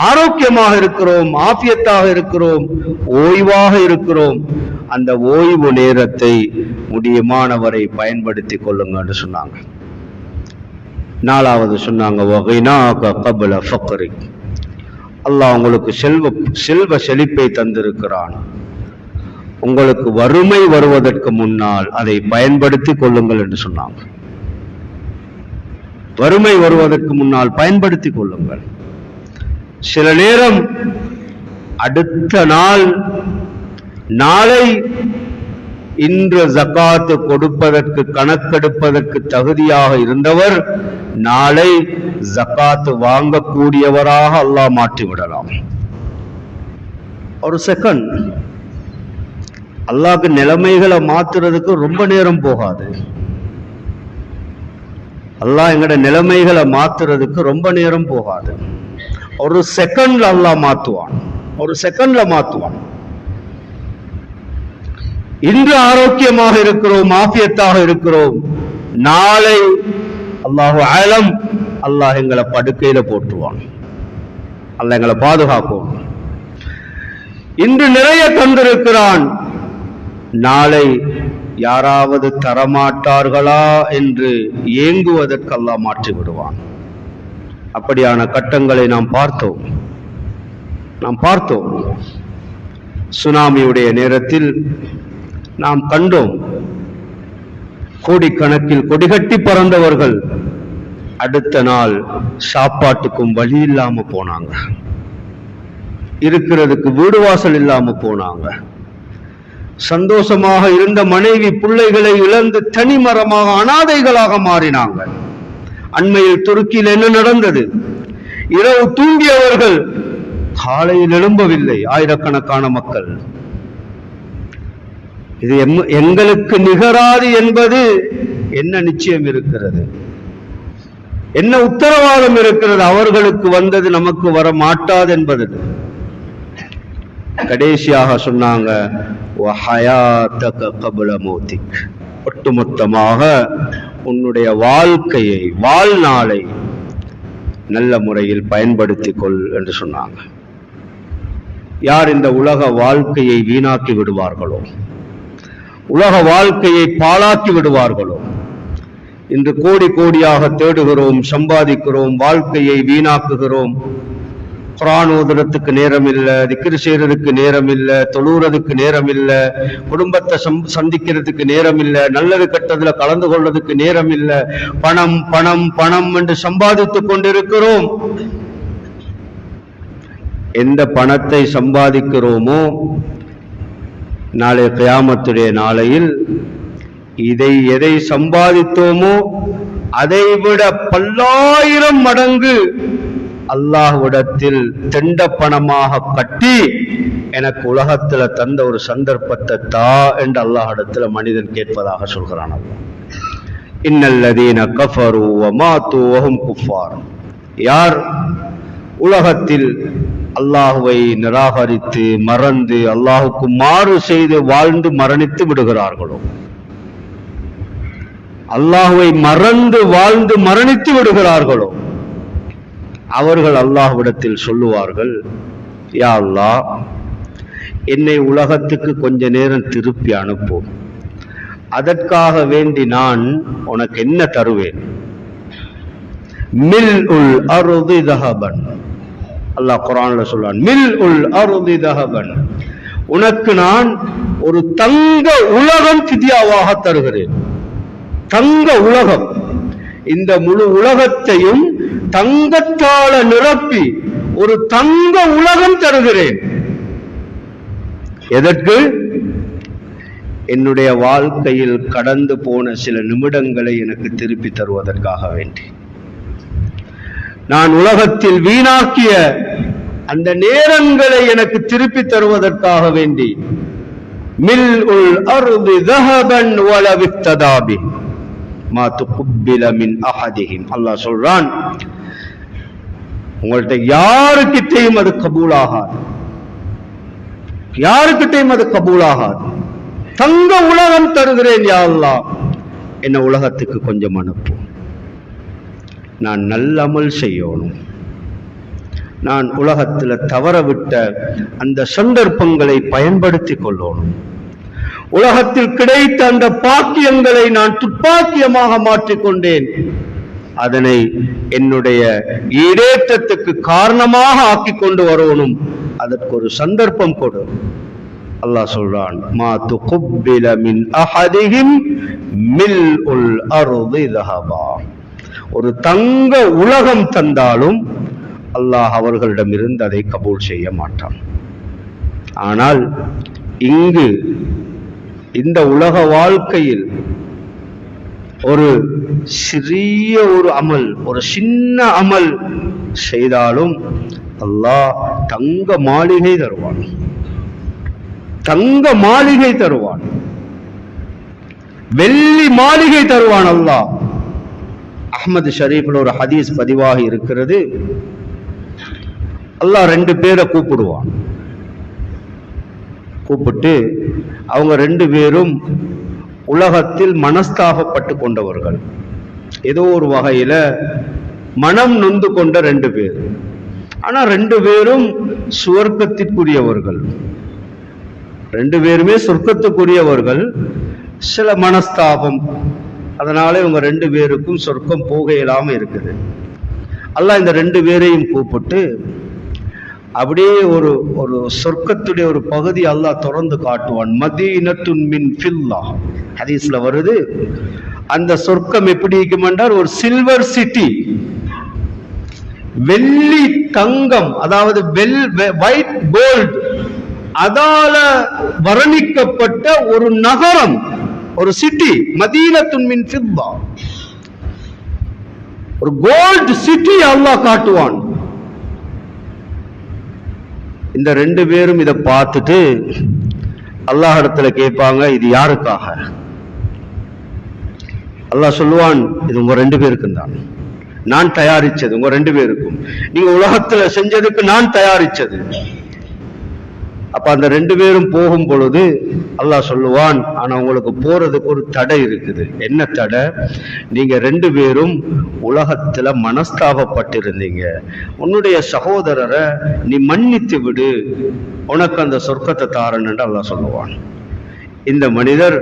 ஆரோக்கியமாக இருக்கிறோம், ஆஃபியத்தாக இருக்கிறோம், ஓய்வாக இருக்கிறோம். அந்த ஓய்வு நேரத்தை முடியுமானவரை பயன்படுத்திக் கொள்ளுங்கன்னு சொன்னாங்க. நாலாவது சொன்னாங்க, வகினாக கப்ல ஃபக்ரிக், அல்லாஹ் உங்களுக்கு செல்வ செழிப்பை தந்திருக்கிறான், உங்களுக்கு வறுமை வருவதற்கு முன்னால் அதை பயன்படுத்திக் கொள்ளுங்கள் என்று சொன்னாங்க. வறுமை வருவதற்கு முன்னால் பயன்படுத்திக் கொள்ளுங்கள். சில நேரம் அடுத்த நாளை இன்று ஜகாத் கொடுப்பதற்கு, கணக்கெடுப்பதற்கு தகுதியாக இருந்தவர் நாளை ஜகாத் வாங்கக்கூடியவராக அல்லாஹ் மாற்றிவிடலாம். ஒரு செகண்ட். அல்லாஹ்க்கு நிலைமைகளை மாத்துறதுக்கு ரொம்ப நேரம் போகாது. அல்லாஹ் எங்கட நிலைமைகளை மாத்துறதுக்கு ரொம்ப நேரம் போகாது. ஒரு செகண்ட்ல அல்லாஹ் மாத்துவான், ஒரு செகண்ட்ல மாத்துவான். இன்று ஆரோக்கியமாக இருக்கிறோம், ஆஃபியத்தாக இருக்கிறோம், நாளை அல்லாஹு ஆலம் அல்லாஹ் எங்களை படுக்கையில போட்டுருவான். அல்லாஹ் எங்களை பாதுகாக்கும். இன்று நிறைய தந்திருக்கிறான், நாளை யாராவது தரமாட்டார்களா என்று ஏங்குவதற்கு அல்லாஹ் மாற்றி விடுவான். அப்படியான கட்டங்களை நாம் பார்த்தோம். சுனாமியுடைய நேரத்தில் நாம் கண்டோம். கோடிக்கணக்கில் கொடிகட்டி பறந்தவர்கள் அடுத்த நாள் சாப்பாட்டுக்கும் வழி இல்லாம போனாங்க, இருக்கிறதுக்கு வீடு வாசல் இல்லாம போனாங்க. சந்தோஷமாக இருந்த மனைவி பிள்ளைகளை இழந்து தனிமரமாக அனாதைகளாக மாறினாங்க. அண்மையில் துருக்கியில் என்ன நடந்தது? இரவு தூங்கியவர்கள் காலையில் எழும்பவில்லை, ஆயிரக்கணக்கான மக்கள். இது எங்களுக்கு நிகராது என்பது என்ன நிச்சயம் இருக்கிறது? என்ன உத்தரவாதம் இருக்கிறது? அவர்களுக்கு வந்தது நமக்கு வர மாட்டாது என்பது. கடைசியாக சொன்னாங்க, ஒட்டுமொத்தமாக உன்னுடைய வாழ்க்கையை, வாழ்நாளை நல்ல முறையில் பயன்படுத்திக் கொள் என்று சொன்னாங்க. யார் இந்த உலக வாழ்க்கையை வீணாக்கி விடுவார்களோ, உலக வாழ்க்கையை பாழாக்கி விடுவார்களோ, இன்று கோடி கோடியாக தேடுகிறோம், சம்பாதிக்கிறோம், வாழ்க்கையை வீணாக்குகிறோம். குர்ஆன் ஓதுறதுக்கு நேரம் இல்லை, திக்ர் செய்யறதுக்கு நேரம் இல்லை, தொழுறதுக்கு நேரம் இல்லை, குடும்பத்தை சந்திக்கிறதுக்கு நேரம் இல்லை, நல்லது கெட்டதுல கலந்து கொள்றதுக்கு நேரம் இல்லை. பணம் பணம் பணம் என்று சம்பாதித்துக் கொண்டிருக்கிறோம். எந்த பணத்தை சம்பாதிக்கிறோமோ நாளை கியாமத்துடைய நாளையில் எதை சம்பாதித்தோமோ அதை விட பல்லாயிரம் மடங்கு அல்லாஹ்விடத்தில் தெண்ட பணமாக கட்டி, எனக்கு உலகத்துல தந்த ஒரு சந்தர்ப்பத்தை தா என்று அல்லாஹ்விடத்துல மனிதன் கேட்பதாக சொல்கிறான். இன்னல்லதீன கஃபரு வ மாது வ ஹும் குஃபார், யார் உலகத்தில் அல்லாஹுவை நிராகரித்து மறந்து அல்லாஹுக்கு மாறு செய்து வாழ்ந்து மரணித்து விடுகிறார்களோ, அல்லாஹுவை மறந்து வாழ்ந்து மரணித்து விடுகிறார்களோ, அவர்கள் அல்லாஹ்விடத்தில் சொல்லுவார்கள், யா அல்லாஹ், என்னை உலகத்துக்கு கொஞ்ச நேரம் திருப்பி அனுப்பும், அதற்காக வேண்டி நான் உனக்கு என்ன தருவேன்? மில் உல் அர்தி தஹபன், அல்லாஹ் குர்ஆன்ல சொல்றான், மில் உல் அர்தி தஹபன், உனக்கு நான் ஒரு தங்க உலகம் ஃபித்யாவாக தருகிறேன். தங்க உலகம், இந்த முழு உலகத்தையும் தங்கத்தால நிரப்பி ஒரு தங்க உலகம் தருகிறேன். எதற்கு? என்னுடைய வாழ்க்கையில் கடந்து போன சில நிமிடங்களை எனக்கு திருப்பி தருவதற்காக வேண்டி, நான் உலகத்தில் வீணாக்கிய அந்த நேரங்களை எனக்கு திருப்பி தருவதற்காக வேண்டி, மில்உல் அர்தி ذهبا ولو افتدى به ما تقبل من احدهم. அல்லாஹ் சொல்றான், உங்கள்ட்ட யாருக்கிட்டையும் அது கபூலாகாது, யாருக்கிட்டையும் அது கபூலாகாது. தங்க உலகம் தருகிறேன் யா அல்லாஹ், என்ன உலகத்துக்கு கொஞ்சம் அனுப்பு, நான் நல்ல அமல் செய்யணும், நான் உலகத்தில் தவறவிட்ட அந்த சந்தர்ப்பங்களை பயன்படுத்தி கொள்ளணும், உலகத்தில் கிடைத்த அந்த பாக்கியங்களை நான் துப்பாக்கியமாக மாற்றிக்கொண்டேன், அதனை என்னுடைய ஈடேற்றத்துக்கு காரணமாக ஆக்கி கொண்டு வரணும், அதற்கு ஒரு சந்தர்ப்பம் கொடு. அல்லாஹ் சொல்றான், மா துகுப்பில மின் அஹதிஹிம் மில்உல் அர்தி ذهبا. ஒரு தங்க உலகம் தந்தாலும் அல்லாஹ் அவர்களிடமிருந்து அதை கபூல் செய்ய மாட்டான். ஆனால் இங்கு இந்த உலக வாழ்க்கையில் ஒரு சிறிய ஒரு அமல், ஒரு சின்ன அமல் செய்தாலும் அல்லாஹ் தங்க மாளிகை தருவான், தங்க மாளிகை தருவான், வெள்ளி மாளிகை தருவான் அல்லாஹ். அஹ்மது ஷரீஃபில் ஒரு ஹதீஸ் பதிவாக இருக்கிறது, அல்லாஹ் 2 பேரை கூப்பிடுவான். கூப்பிட்டு அவங்க 2 பேரும் உலகத்தில் மனஸ்தாபப்பட்டு கொண்டவர்கள், ஏதோ ஒரு வகையில மனம் நொந்து கொண்ட 2 பேர். ஆனா 2 பேரும் சுவர்க்கத்திற்குரியவர்கள், 2 பேருமே சொர்க்கத்துக்குரியவர்கள். சில மனஸ்தாபம், அதனால இவங்க 2 பேருக்கும் சொர்க்கம் போக இயலாம இருக்குது. அல்லாஹ் இந்த 2 பேரையும் கூப்பிட்டு அப்படியே ஒரு சொர்க்கத்துடைய ஒரு பகுதி அல்லாஹ் திறந்து காட்டுவான். மதீனத்துன் மின் ஃபில்லா ஹதீஸ்ல வருது. அந்த சொர்க்கம் எப்படி இருக்கும் என்றால் ஒரு சில்வர் சிட்டி, வெள்ளி தங்கம், அதாவது ஒயிட் கோல்ட், அதால வர்ணிக்கப்பட்ட ஒரு நகரம், ஒரு சிட்டி. மதீனத்துன் மின் ஃபில்லா, ஒரு கோல்ட் சிட்டி அல்லாஹ் காட்டுவான். இந்த 2 பேரும் இதை பார்த்துட்டு அல்லாஹ் இடத்துல கேட்பாங்க, இது யாருக்காக? அல்லாஹ் சொல்லுவான், இது உங்க 2 பேருக்கும் தான், நான் தயாரிச்சது, உங்க 2 பேருக்கும், நீங்க உலகத்துல செஞ்சதுக்கு நான் தயாரிச்சது. அப்ப அந்த 2 பேரும் போகும் பொழுது அல்லாஹ் சொல்லுவான், ஆனா உங்களுக்கு போறதுக்கு ஒரு தடை இருக்குது. என்ன தடை? நீங்க 2 பேரும் உலகத்துல மனஸ்தாபப்பட்டிருந்தீங்க, உன்னுடைய சகோதரரை நீ மன்னித்து விடு, உனக்கு அந்த சொர்க்கத்தை தாரன் என்று அல்லாஹ் சொல்லுவான். இந்த மனிதர்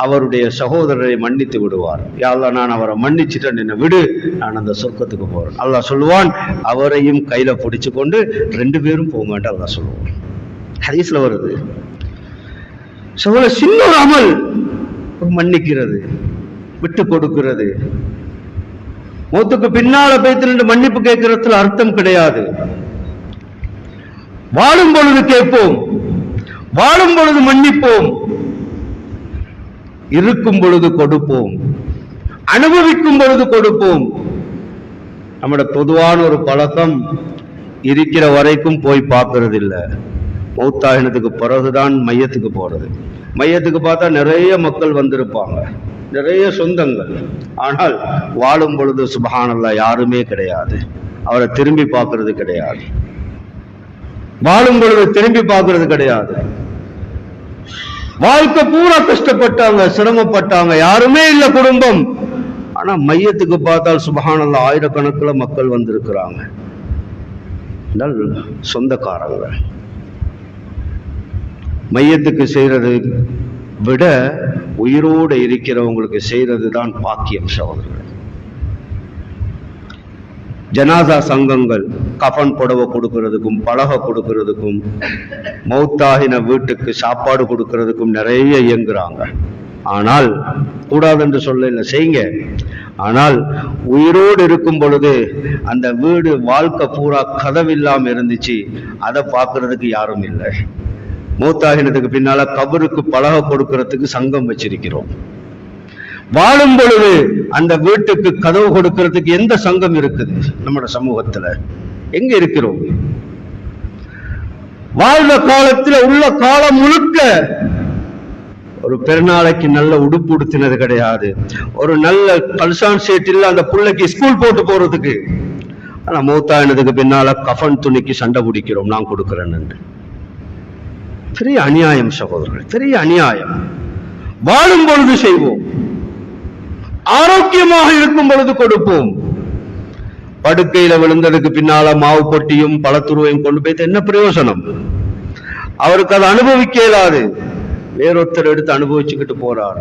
அவருடைய சகோதரரை மன்னித்து விடுவார். யா அல்லாஹ், நான் அவரை மன்னிச்சுட்டேன், என்ன விடு, நான் அந்த சொர்க்கத்துக்கு போறேன். அல்லாஹ் சொல்லுவான், அவரையும் கையில பிடிச்சு கொண்டு 2 பேரும் போங்கன்ட்டு அல்லாஹ் சொல்லுவான். ஹதீஸ்ல வருது. சின்ன ஒரு அமல், மன்னிக்கிறது, விட்டு கொடுக்கிறது. மௌத்துக்கு பின்னால பேய்த்து மன்னிப்பு கேட்கறதுல அர்த்தம் கிடையாது. வாழும் பொழுது கேட்போம், வாழும் பொழுது மன்னிப்போம், இருக்கும் பொழுது கொடுப்போம், அனுபவிக்கும் பொழுது கொடுப்போம். நம்மட பொதுவான ஒரு பழக்கம், இருக்கிற வரைக்கும் போய் பார்க்கறது இல்லை, மௌத்தாகினதுக்கு பிறகுதான் மையத்துக்கு போறது. மையத்துக்கு பார்த்தா நிறைய மக்கள் வந்திருப்பாங்க, நிறைய சொந்தங்கள். ஆனால் வாழும் பொழுது சுப்ஹானல்லாஹ் யாருமே கிடையாது, அவரை திரும்பி பார்க்கறது கிடையாது, வாழும் பொழுது திரும்பி பார்க்கறது கிடையாது. வாழ்க்கை பூரா கஷ்டப்பட்டாங்க, சிரமப்பட்டாங்க, யாருமே இல்லை குடும்பம். ஆனா மையத்துக்கு பார்த்தால் சுப்ஹானல்லாஹ் ஆயிரக்கணக்கில் மக்கள் வந்திருக்கிறாங்க, சொந்தக்காரங்க. மையத்துக்கு செய்யறது விட உயிரோடு இருக்கிறவங்களுக்கு செய்யறது தான் பாக்கியம் சகோதரர்கள். ஜனாசா சங்கங்கள் கஃன் புடவை கொடுக்கறதுக்கும் பலகை கொடுக்கறதுக்கும் மௌத்தாகின வீட்டுக்கு சாப்பாடு கொடுக்கறதுக்கும் நிறைய இயங்குறாங்க. ஆனால் கூடாது என்று சொல்ல செய்யுங்க. ஆனால் உயிரோடு இருக்கும் பொழுது அந்த வீடு வாழ்க்கை பூரா கதவில்லாம இருந்துச்சு, அதை பார்க்கறதுக்கு யாரும் இல்லை. மூத்தாகினதுக்கு பின்னால கபருக்கு பலகை கொடுக்கறதுக்கு சங்கம் வச்சிருக்கிறோம். வாழும் பொழுது அந்த வீட்டுக்கு கதவு கொடுக்கறதுக்கு எந்த சங்கம் இருக்குது நம்மட சமூகத்துல? எங்க இருக்கிறோம்? வாழ்ந்த காலத்துல உள்ள காலம் முழுக்க ஒரு பெருநாளைக்கு நல்ல உடுப்பு உடுத்தினது கிடையாது. ஒரு நல்ல கல்சான் சேட்டில் அந்த பிள்ளைக்கு ஸ்கூல் போட்டு போறதுக்கு. ஆனா மௌத்தாயினதுக்கு பின்னால கஃன் துணிக்கு சண்டை பிடிக்கிறோம், நான் கொடுக்கிறேன்னு. பெரிய அநியாயம் சகோதரர்கள், பெரிய அநியாயம். வாழும் பொழுது செய்வோம், ஆரோக்கியமாக இருக்கும் பொழுது கொடுப்போம். படுக்கையில விழுந்ததுக்கு பின்னால மாவு பொட்டியும் பழத்துருவையும் கொண்டு போய் என்ன பிரயோஜனம்? அவருக்கு அதை அனுபவிக்க இயலாது, வேறொருத்தர் எடுத்து அனுபவிச்சுக்கிட்டு போறார்.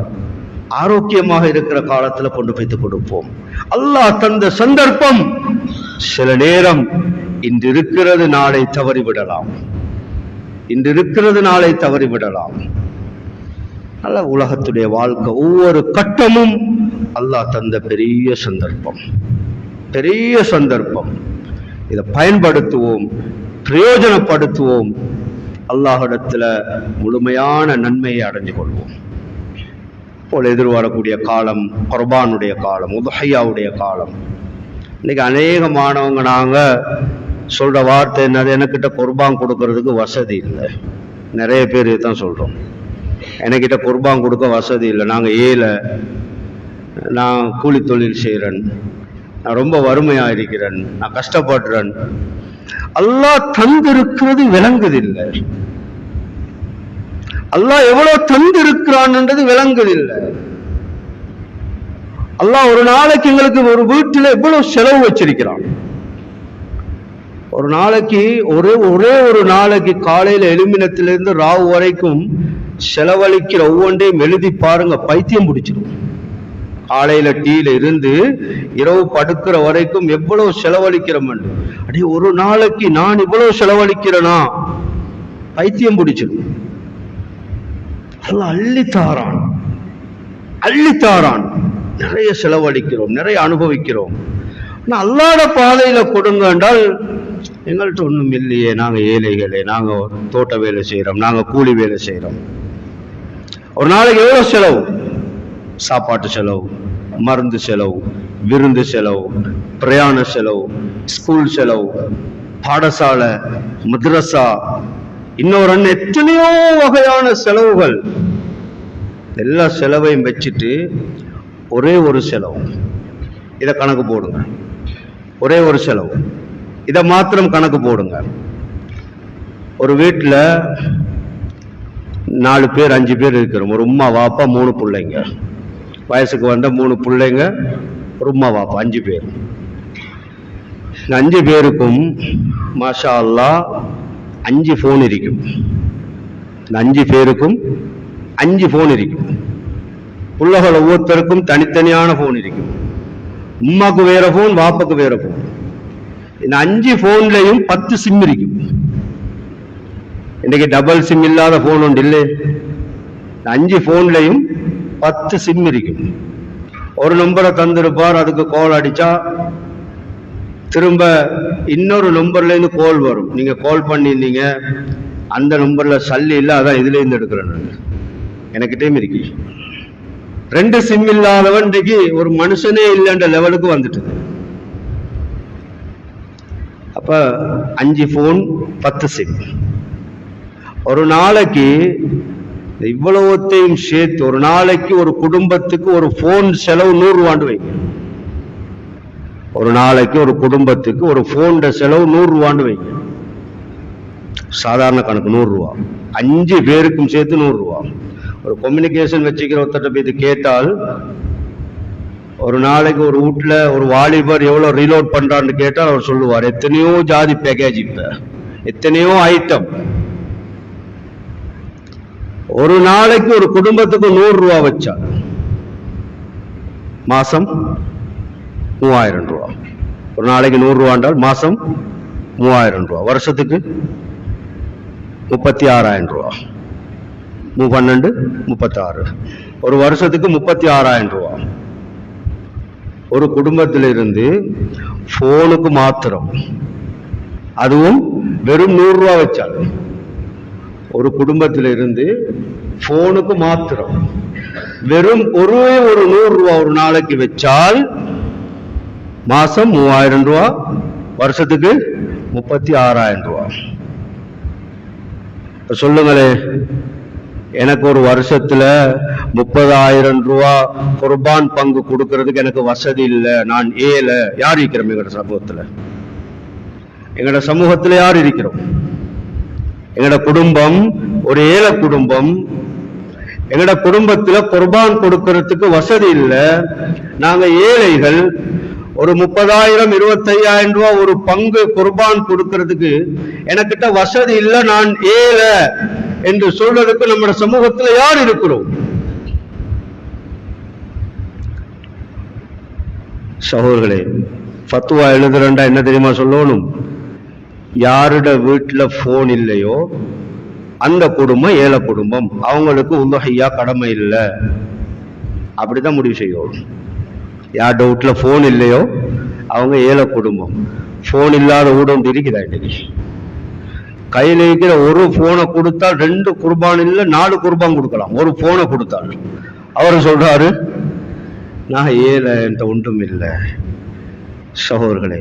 ஆரோக்கியமாக இருக்கிற காலத்துல கொண்டு போய்த்து கொடுப்போம். அல்லாஹ் தந்த சந்தர்ப்பம் சில நேரம் இன்று இருக்கிறது நாளை தவறிவிடலாம், இன்று இருக்கிறது நாளை தவறிவிடலாம். நல்ல உலகத்துடைய வாழ்க்கை ஒவ்வொரு கட்டமும் அல்லாஹ் தந்த பெரிய சந்தர்ப்பம், பெரிய சந்தர்ப்பம். இதை பயன்படுத்துவோம், பிரயோஜனப்படுத்துவோம். அல்லாஹ்விடத்துல முழுமையான நன்மையை அடைஞ்சு கொள்வோம். போல எதிர்வரக்கூடிய காலம் குர்பானுடைய காலம், உதுஹியாவுடைய காலம். இன்னைக்கு அநேக மாணவங்க நாங்க சொல்ற வார்த்தை என்னது, எனக்கிட்ட குர்பான் கொடுக்கறதுக்கு வசதி இல்லை. நிறைய பேர் தான் சொல்றோம், என்கிட்ட குர்பான் கொடுக்க வசதி இல்லை, நாங்க ஏழை, நான் கூலி தொழில் செய்கிறேன், நான் ரொம்ப வறுமையா இருக்கிறேன், நான் கஷ்டப்படுறேன். அல்லாஹ் தந்திருக்கிறது விளங்குதில்லை, அல்லாஹ் எவ்வளவு தந்திருக்கிறான்ன்றது விளங்குதில்லை. அல்லாஹ் ஒரு நாளைக்கு எங்களுக்கு ஒரு வீட்டில் எவ்வளவு செலவு வச்சிருக்கிறான். ஒரு நாளைக்கு ஒரே ஒரு நாளைக்கு காலையில எழுமினத்திலிருந்து ராவு வரைக்கும் செலவழிக்கிற ஒவ்வொன்றையும் எழுதி பாருங்க, பைத்தியம் பிடிச்சிடும். காலையில டீல இருந்து இரவு படுக்கிற வரைக்கும் எவ்வளவு செலவழிக்கிறோம். அடி ஒரு நாளைக்கு நான் இவ்வளவு செலவழிக்கிறேனா, பைத்தியம் பிடிச்சிடும். அள்ளித்தாரான், அள்ளித்தாரான். நிறைய செலவழிக்கிறோம், நிறைய அனுபவிக்கிறோம். ஆனா அல்லாஹ்வுடைய பாதையில கொடுங்க என்றால் எங்கள்கிட்ட ஒண்ணும் இல்லையே, நாங்க ஏழைகளே, நாங்க தோட்ட வேலை செய்யறோம், நாங்க கூலி வேலை செய்யறோம். ஒரு நாளைக்கு எவ்வளவு செலவு? சாப்பாட்டு செலவு, மருந்து செலவு, விருந்து செலவு, பிரயாண செலவு, ஸ்கூல் செலவு, பாடசாலை, மദ്രസா, இன்னொரு எத்தனையோ வகையான செலவுகள். எல்லா செலவையும் வச்சுட்டு ஒரே ஒரு செலவு, இதை கணக்கு போடுங்க. ஒரே ஒரு செலவு, இதை மாத்திரம் கணக்கு போடுங்க. ஒரு வீட்டில் 4 பேர் 5 பேர் இருக்கிறோம். ஒரு உம்மா வாப்பா 3 பிள்ளைங்க, வயசுக்கு வந்த 3 பிள்ளைங்க, ஒரு உம்மா வாப்பா 5 பேர். இந்த 5 பேருக்கும் மாஷா அல்லாஹ் 5 போன் இருக்கும். இந்த 5 பேருக்கும் 5 போன் இருக்கும். பிள்ளைகள் ஒவ்வொருத்தருக்கும் தனித்தனியான போன் இருக்கும். உம்மாக்கு வேற போன், வாப்பாக்கு வேற போன். இந்த 5 போன்லையும் 10 சிம் இருக்கும். இன்னைக்கு டபுள் சிம் இல்லாத போன் ஒன்று இல்லை. 5 போன்லையும் 10 சிம் இருக்கும். ஒரு நம்பரை தந்திருப்பார், அதுக்கு கால் அடிச்சா திரும்ப இன்னொரு நம்பர்ல இருந்து கால் வரும். நீங்க கால் பண்ணிருந்தீங்க, அந்த நம்பர்ல சல்லி இல்லை, அதான் இதுல இருந்து எடுக்கிறேன். எனக்கிட்டே இருக்கு. 2 சிம் இல்லாதவன் இன்றைக்கு ஒரு மனுஷனே இல்லைன்ற லெவலுக்கு வந்துட்டு. அப்ப 5 போன் 10 சிம். ஒரு நாளைக்கு இவ்வளவுத்தையும் சேர்த்து ஒரு நாளைக்கு ஒரு குடும்பத்துக்கு ஒரு போன் செலவு 100 ரூபாண்டு வைங்க. ஒரு நாளைக்கு ஒரு குடும்பத்துக்கு ஒரு போன் செலவு 100 ரூபாண்டு வைங்க. சாதாரண கணக்கு 100 ரூபா. 5 பேருக்கும் சேர்த்து 100 ரூபா. ஒரு கம்யூனிகேஷன் வச்சுக்கிற ஒருத்தட்ட போய் கேட்டால், ஒரு நாளைக்கு ஒரு வீட்டுல ஒரு வாலிபர் எவ்வளவு ரீலோட் பண்றான்னு கேட்டால் அவர் சொல்லுவார், எத்தனையோ ஜாதி பேக்கேஜ், இப்ப எத்தனையோ ஐட்டம். ஒரு நாளைக்கு ஒரு குடும்பத்துக்கு 100 ரூபா வச்சா மாசம் 3000 ரூபா. ஒரு நாளைக்கு 100 ரூபா என்றால் மாசம் 3000 ரூபா. வருஷத்துக்கு 36,000 ரூபா. 12 36, ஒரு வருஷத்துக்கு 36,000 ரூபா. ஒரு குடும்பத்திலிருந்து போனுக்கு மாத்திரம், அதுவும் வெறும் 100 ரூபா வச்சால் ஒரு குடும்பத்தில் இருந்து போனுக்கு மாத்திரம் வெறும் ஒரு 100 ரூபா ஒரு நாளைக்கு வச்சால் மாசம் 3000 ரூபா, வருஷத்துக்கு 36,000 ரூபா. சொல்லுங்களே, எனக்கு ஒரு வருஷத்துல 30,000 ரூபா குர்பான் பங்கு கொடுக்கறதுக்கு எனக்கு வசதி இல்லை, நான் ஏழை. யார் இருக்கிறோம் எங்கட சமூகத்துல? எங்கட சமூகத்துல யார் இருக்கிறோம்? எங்கட குடும்பம் ஒரு ஏழை குடும்பம். எங்கட குடும்பத்துல குர்பான் கொடுக்கறதுக்கு வசதி இல்லை, நாங்க ஏழைகள். ஒரு 30,000 25,000 ரூபா ஒரு பங்கு குர்பான் கொடுக்கறதுக்கு எனக்கிட்ட வசதி இல்லை, நான் ஏழை என்று சொல்றதுக்கு நம்ம சமூகத்தில் யார் இருக்கிறோம்? சகோதரர்களே, ஃபத்வா எழுதுறா என்ன தெரியுமா சொல்லணும்? யாருட வீட்டுல போன் இல்லையோ அந்த குடும்பம் ஏழை குடும்பம், அவங்களுக்கு உலகையா கடமை இல்லை, அப்படிதான் முடிவு செய்யணும். யார்ட வீட்டுல போன் இல்லையோ அவங்க ஏழை குடும்பம். போன் இல்லாத ஊடம் இருக்குதா? இன்னைக்கு கையில் இருக்கிற ஒரு போனை கொடுத்தால் 2 குர்பான் இல்லை 4 குர்பான் கொடுக்கலாம். ஒரு போனை கொடுத்தால் அவர் சொல்றாரு நான் ஏழை, என்ற ஒன்றும் இல்லை. சகோதரர்களே,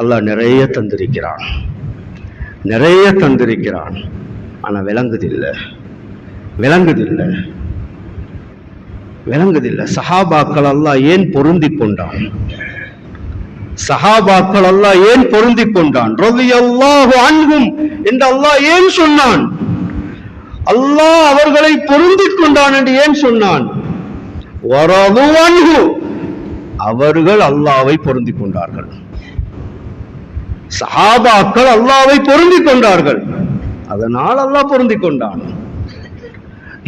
அல்லாஹ் நிறைய தந்திருக்கிறான், நிறைய தந்திருக்கிறான். ஆனா விளங்குதில்லை, விளங்குதில்லை, விளங்குதில்லை. சஹாபாக்கள் அல்லாஹ் ஏன் பொருந்தி கொண்டான்? சஹாபாக்கள் அல்லாஹ் ஏன் பொருந்தி கொண்டான்? ரலியல்லாஹு அன்ஹும் என்று அல்லாஹ் ஏன் சொன்னான்? அல்லாஹ் அவர்களை பொருந்தி கொண்டான் என்று ஏன் சொன்னான்? வரது அன்ஹு, அவர்கள் அல்லாஹ்வை பொருந்தி கொண்டார்கள். சஹாபாக்கள் அல்லாஹ்வை பொருந்தி கொண்டார்கள், அதனால் அல்லாஹ் பொருந்தி கொண்டான்.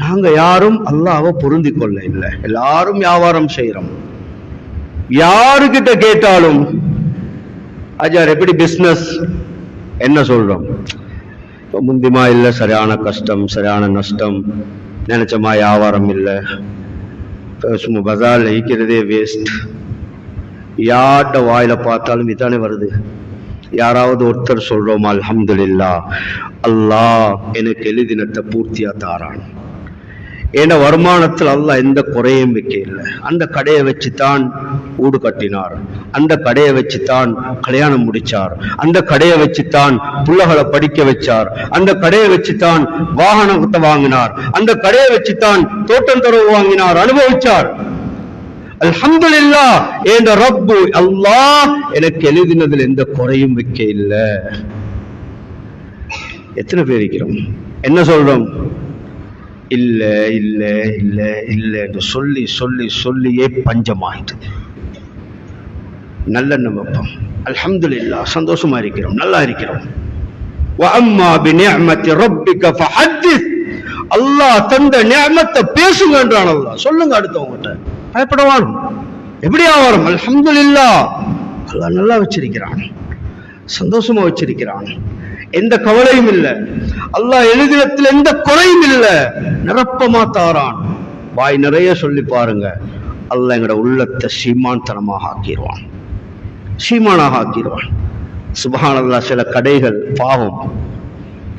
நாங்க யாரும் அல்லாஹ்வை பொருந்தி கொள்ள இல்லை. எல்லாரும் வியாபாரம் செய்யறோம். யாருக்கிட்ட கேட்டாலும் அஜார் எப்படி பிசினஸ் என்ன சொல்றோம்? முந்திமா இல்லை, சரியான கஷ்டம், சரியான நஷ்டம், நினைச்சமா வியாபாரம் இல்லை, சும்மா பஜார்ல ஈக்கிறதே வேஸ்ட். யார்ட வாயில பார்த்தாலும் இதானே வருது. யாராவது ஒருத்தர் சொல்றோம் அல்ஹம்துலில்லாஹ், அல்லாஹ் எனக்கு எழுதினத்தை பூர்த்தியா தாரான், ஏன்னா வருமானத்தில் அல்லாஹ் எந்த குறையும் வைக்க இல்லை. அந்த கடையை வச்சுத்தான் வீடு கட்டினார், அந்த கடையை வச்சுத்தான் கல்யாணம் முடிச்சார், அந்த கடையை வச்சுத்தான் பிள்ளைகளை படிக்க வச்சார், அந்த கடையை வச்சுத்தான் வாகனத்தை வாங்கினார், அந்த கடையை வச்சுத்தான் தோட்டம் துறவு வாங்கினார், அனுபவிச்சார். அல்ஹம்துலில்லாஹ், என்ற ரப்பு அல்லாஹ் எனக்கு எழுதினதில் எந்த குறையும் வைக்க இல்லை. எத்தனை பேர் இருக்கிறோம்? என்ன சொல்றோம்? இல்ல இல்ல இல்ல இல்ல என்று சொல்லி சொல்லி சொல்லியே பஞ்சமாயிட்டு. நல்ல நமப்பம் அல்ஹம்துலில்லாஹ், சந்தோஷமா இருக்கிறோம், நல்லா இருக்கிறோம். வஅம்மா பிநிஅமத்தி ரப்பிக ஃபஹத்திஸ், அல்லாஹ் தந்த நிஅமத்தை பேசுங்க என்றான் அல்லாஹ். சொல்லுங்க அடுத்தவங்ககிட்ட, பயப்படவான். எப்படி ஆவாரம்? அல்ஹம்துலில்லாஹ், அல்லாஹ் நல்லா வச்சிருக்கிறான், சந்தோஷமா வச்சிருக்கிறான், எந்த கவலையும் இல்லை. அல்லாஹ் எழுதினத்தில் எந்த குறையும் இல்லை, நிரப்பமா தாரான். வாய் நிறைய சொல்லி பாருங்க, அல்லாஹ் எங்கட உள்ளத்தை சீமான்தனமாக ஆக்கிடுவான், சீமானாக ஆக்கிடுவான். சுப்ஹானல்லாஹ். சில கடைகள் பாவம்,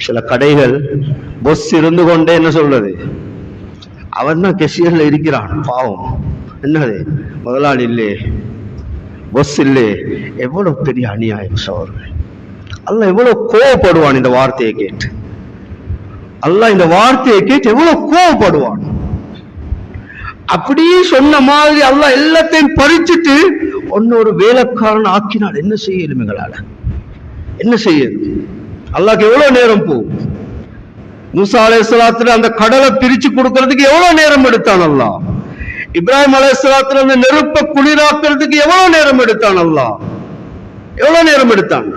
சில கடைகள் பொஸ் இருந்து கொண்டே என்ன சொல்றது, அவன் தான் கெஷியர்ல இருக்கிறான், பாவம். என்னது முதலாளி இல்லே, பொஸ் இல்லே. எவ்வளவு பெரிய அநியாயம் சோழர்கள். அல்லாஹ் எவ்வளவு கோவப்படுவான் இந்த வார்த்தையை கேட்டு. அல்லாஹ் இந்த வார்த்தையை கேட்டு எவ்வளவு கோவப்படுவான். அப்படியே சொன்ன மாதிரி அல்லாஹ் எல்லாத்தையும் பறிச்சுட்டு ஒன்னொரு வேலைக்காரன் ஆக்கினால் என்ன செய்யலும்? எங்களால என்ன செய்யணும்? அல்லாஹ்க்கு எவ்வளவு நேரம் போகும்? மூசா அலைஹிஸ்ஸலாத்துல அந்த கடலை பிரிச்சு கொடுக்கறதுக்கு எவ்வளவு நேரம் எடுத்தான் அல்லாஹ்? இப்ராஹிம் அலைஹிஸ்ஸலாத்துல அந்த நெருப்பை குளிராக்குறதுக்கு எவ்வளவு நேரம் எடுத்தான் அல்லாஹ்? எவ்வளவு நேரம் எடுத்தான்?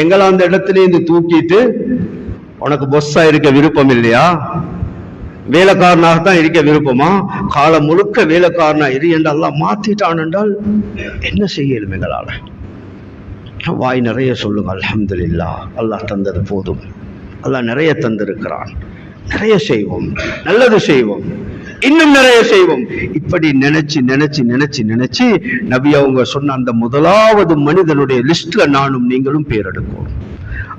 எங்களை அந்த இடத்துல இருந்து தூக்கிட்டு, உனக்கு பொஸ்ஸா இருக்க விருப்பம் இல்லையா, வேலைக்காரனாகத்தான் இருக்க விருப்பமா, காலம் முழுக்க வேலைக்காரனா இரு என்று அல்லாஹ் மாத்திட்டான் என்றால் என்ன செய்யலும்? எங்களால வாய் நிறைய சொல்லுங்க அல்ஹம்துலில்லாஹ், அல்லாஹ் தந்தது போதும், அல்லாஹ் நிறைய தந்திருக்கிறான், நிறைய செய்வோம், நல்லது செய்வோம், இன்னும் நிறைய செய்வோம். இப்படி நினைச்சு நினைச்சு நினைச்சு நினைச்சு நபி அவங்க சொன்ன அந்த முதலாவது மனிதனுடைய லிஸ்ட்ல நானும் நீங்களும் பேர் எடுக்கணும்.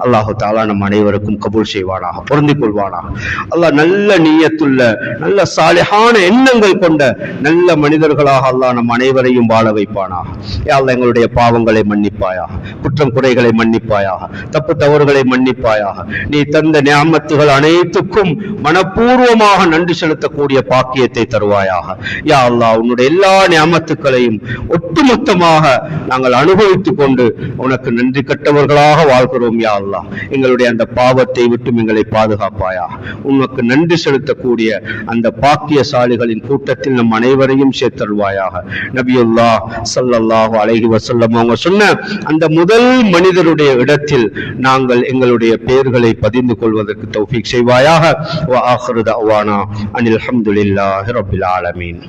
அல்லாஹு தஆலா நம் அனைவருக்கும் கபூல் செய்வானாக, பொருந்திக் கொள்வானாக. அல்லாஹ் நல்ல நிய்யத்துள்ள, நல்ல சாலிஹான எண்ணங்கள் கொண்ட நல்ல மனிதர்களாக அல்லாஹ் நம் அனைவரையும் வாழ வைப்பானாக. யா அல்லாஹ் எங்களுடைய பாவங்களை மன்னிப்பாயாக, குற்றம் குறைகளை மன்னிப்பாயாக, தப்பு தவறுகளை மன்னிப்பாயாக. நீ தந்த நியாமத்துகள் அனைத்துக்கும் மனப்பூர்வமாக நன்றி செலுத்தக்கூடிய பாக்கியத்தை தருவாயாக. யா அல்லாஹ் உன்னுடைய எல்லா நியாமத்துக்களையும் ஒட்டுமொத்தமாக நாங்கள் அனுபவித்துக் கொண்டு உனக்கு நன்றி கட்டவர்களாக வாழ்கிறோம். யா அல்லாஹ் எங்களுடைய அந்த பாவத்தை விட்டும் எங்களை பாதுகாப்பாயா. உனக்கு நன்றி செலுத்தக்கூடிய அந்த பாக்கியசாலிகளின் கூட்டத்தில் நம் அனைவரையும் சேர்த்தருவாயாக. நபியுல்லாஹ் ஸல்லல்லாஹு அலைஹி வஸல்லம் அவங்க சொன்ன அந்த முதல் மனிதருடைய இடத்தில் நாங்கள் எங்களுடைய பெயர்களை பதிந்து கொள்வதற்கு தௌஃபீக் செய்வாயாக. வ ஆகிரு தஅவானா அனில் ஹம்துலில்லாஹி ரப்பில் ஆலமீன்.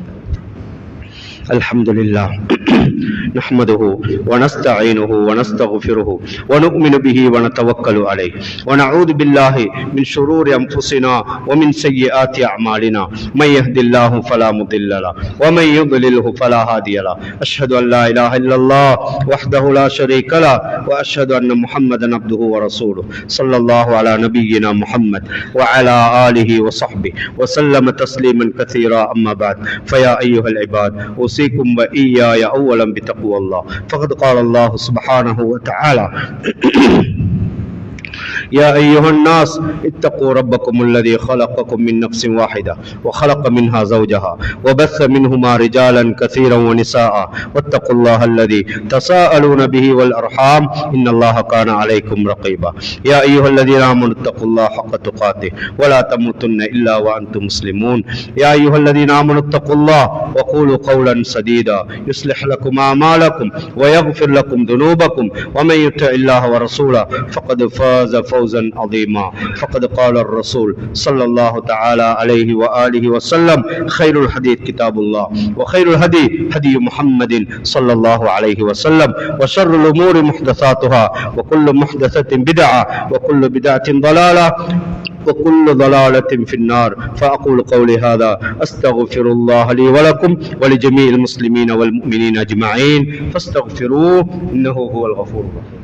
الحمد لله نحمده ونستعينه ونستغفره ونؤمن به ونتوكل عليه ونعوذ بالله من شرور أنفسنا ومن سيئات أعمالنا من يهد الله فلا مضل له ومن يضلله فلا هادي له أشهد أن لا إله إلا الله وحده لا شريك له وأشهد أن محمدا عبده ورسوله صلى الله على نبينا محمد وعلى آله وصحبه وسلم تسليما كثيرا. أما بعد فيا أيها العباد أوصيكم وإياي أولا بتقوى الله. فقد قال الله سبحانه وتعالى يا أيها الناس اتقوا ربكم الذي خلقكم من نفس واحدة وخلق منها زوجها وبث منهما رجالا كثيرا ونساء واتقوا الله الذي تساءلون به والأرحام إن الله كان عليكم رقيبا. يا أيها الذين آمنوا اتقوا الله حق تقاته ولا تموتن إلا وأنتم مسلمون. يا أيها الذين آمنوا اتقوا الله وقولوا قولا سديدا يصلح لكم أعمالكم ويغفر لكم ذنوبكم ومن يطع الله ورسوله فقد فاز فوزا عظيما. فقد قال الرسول صلى الله تعالى عليه وآله وسلم خير الحديث كتاب الله وخير الهدي هدي محمد صلى الله عليه وسلم وشر الأمور محدثاتها وكل محدثة بدعة وكل بدعة ضلالة وكل ضلالة في النار. فأقول قولي هذا أستغفر الله لي ولكم ولجميع المسلمين والمؤمنين أجمعين فاستغفروه إنه هو الغفور الرحيم.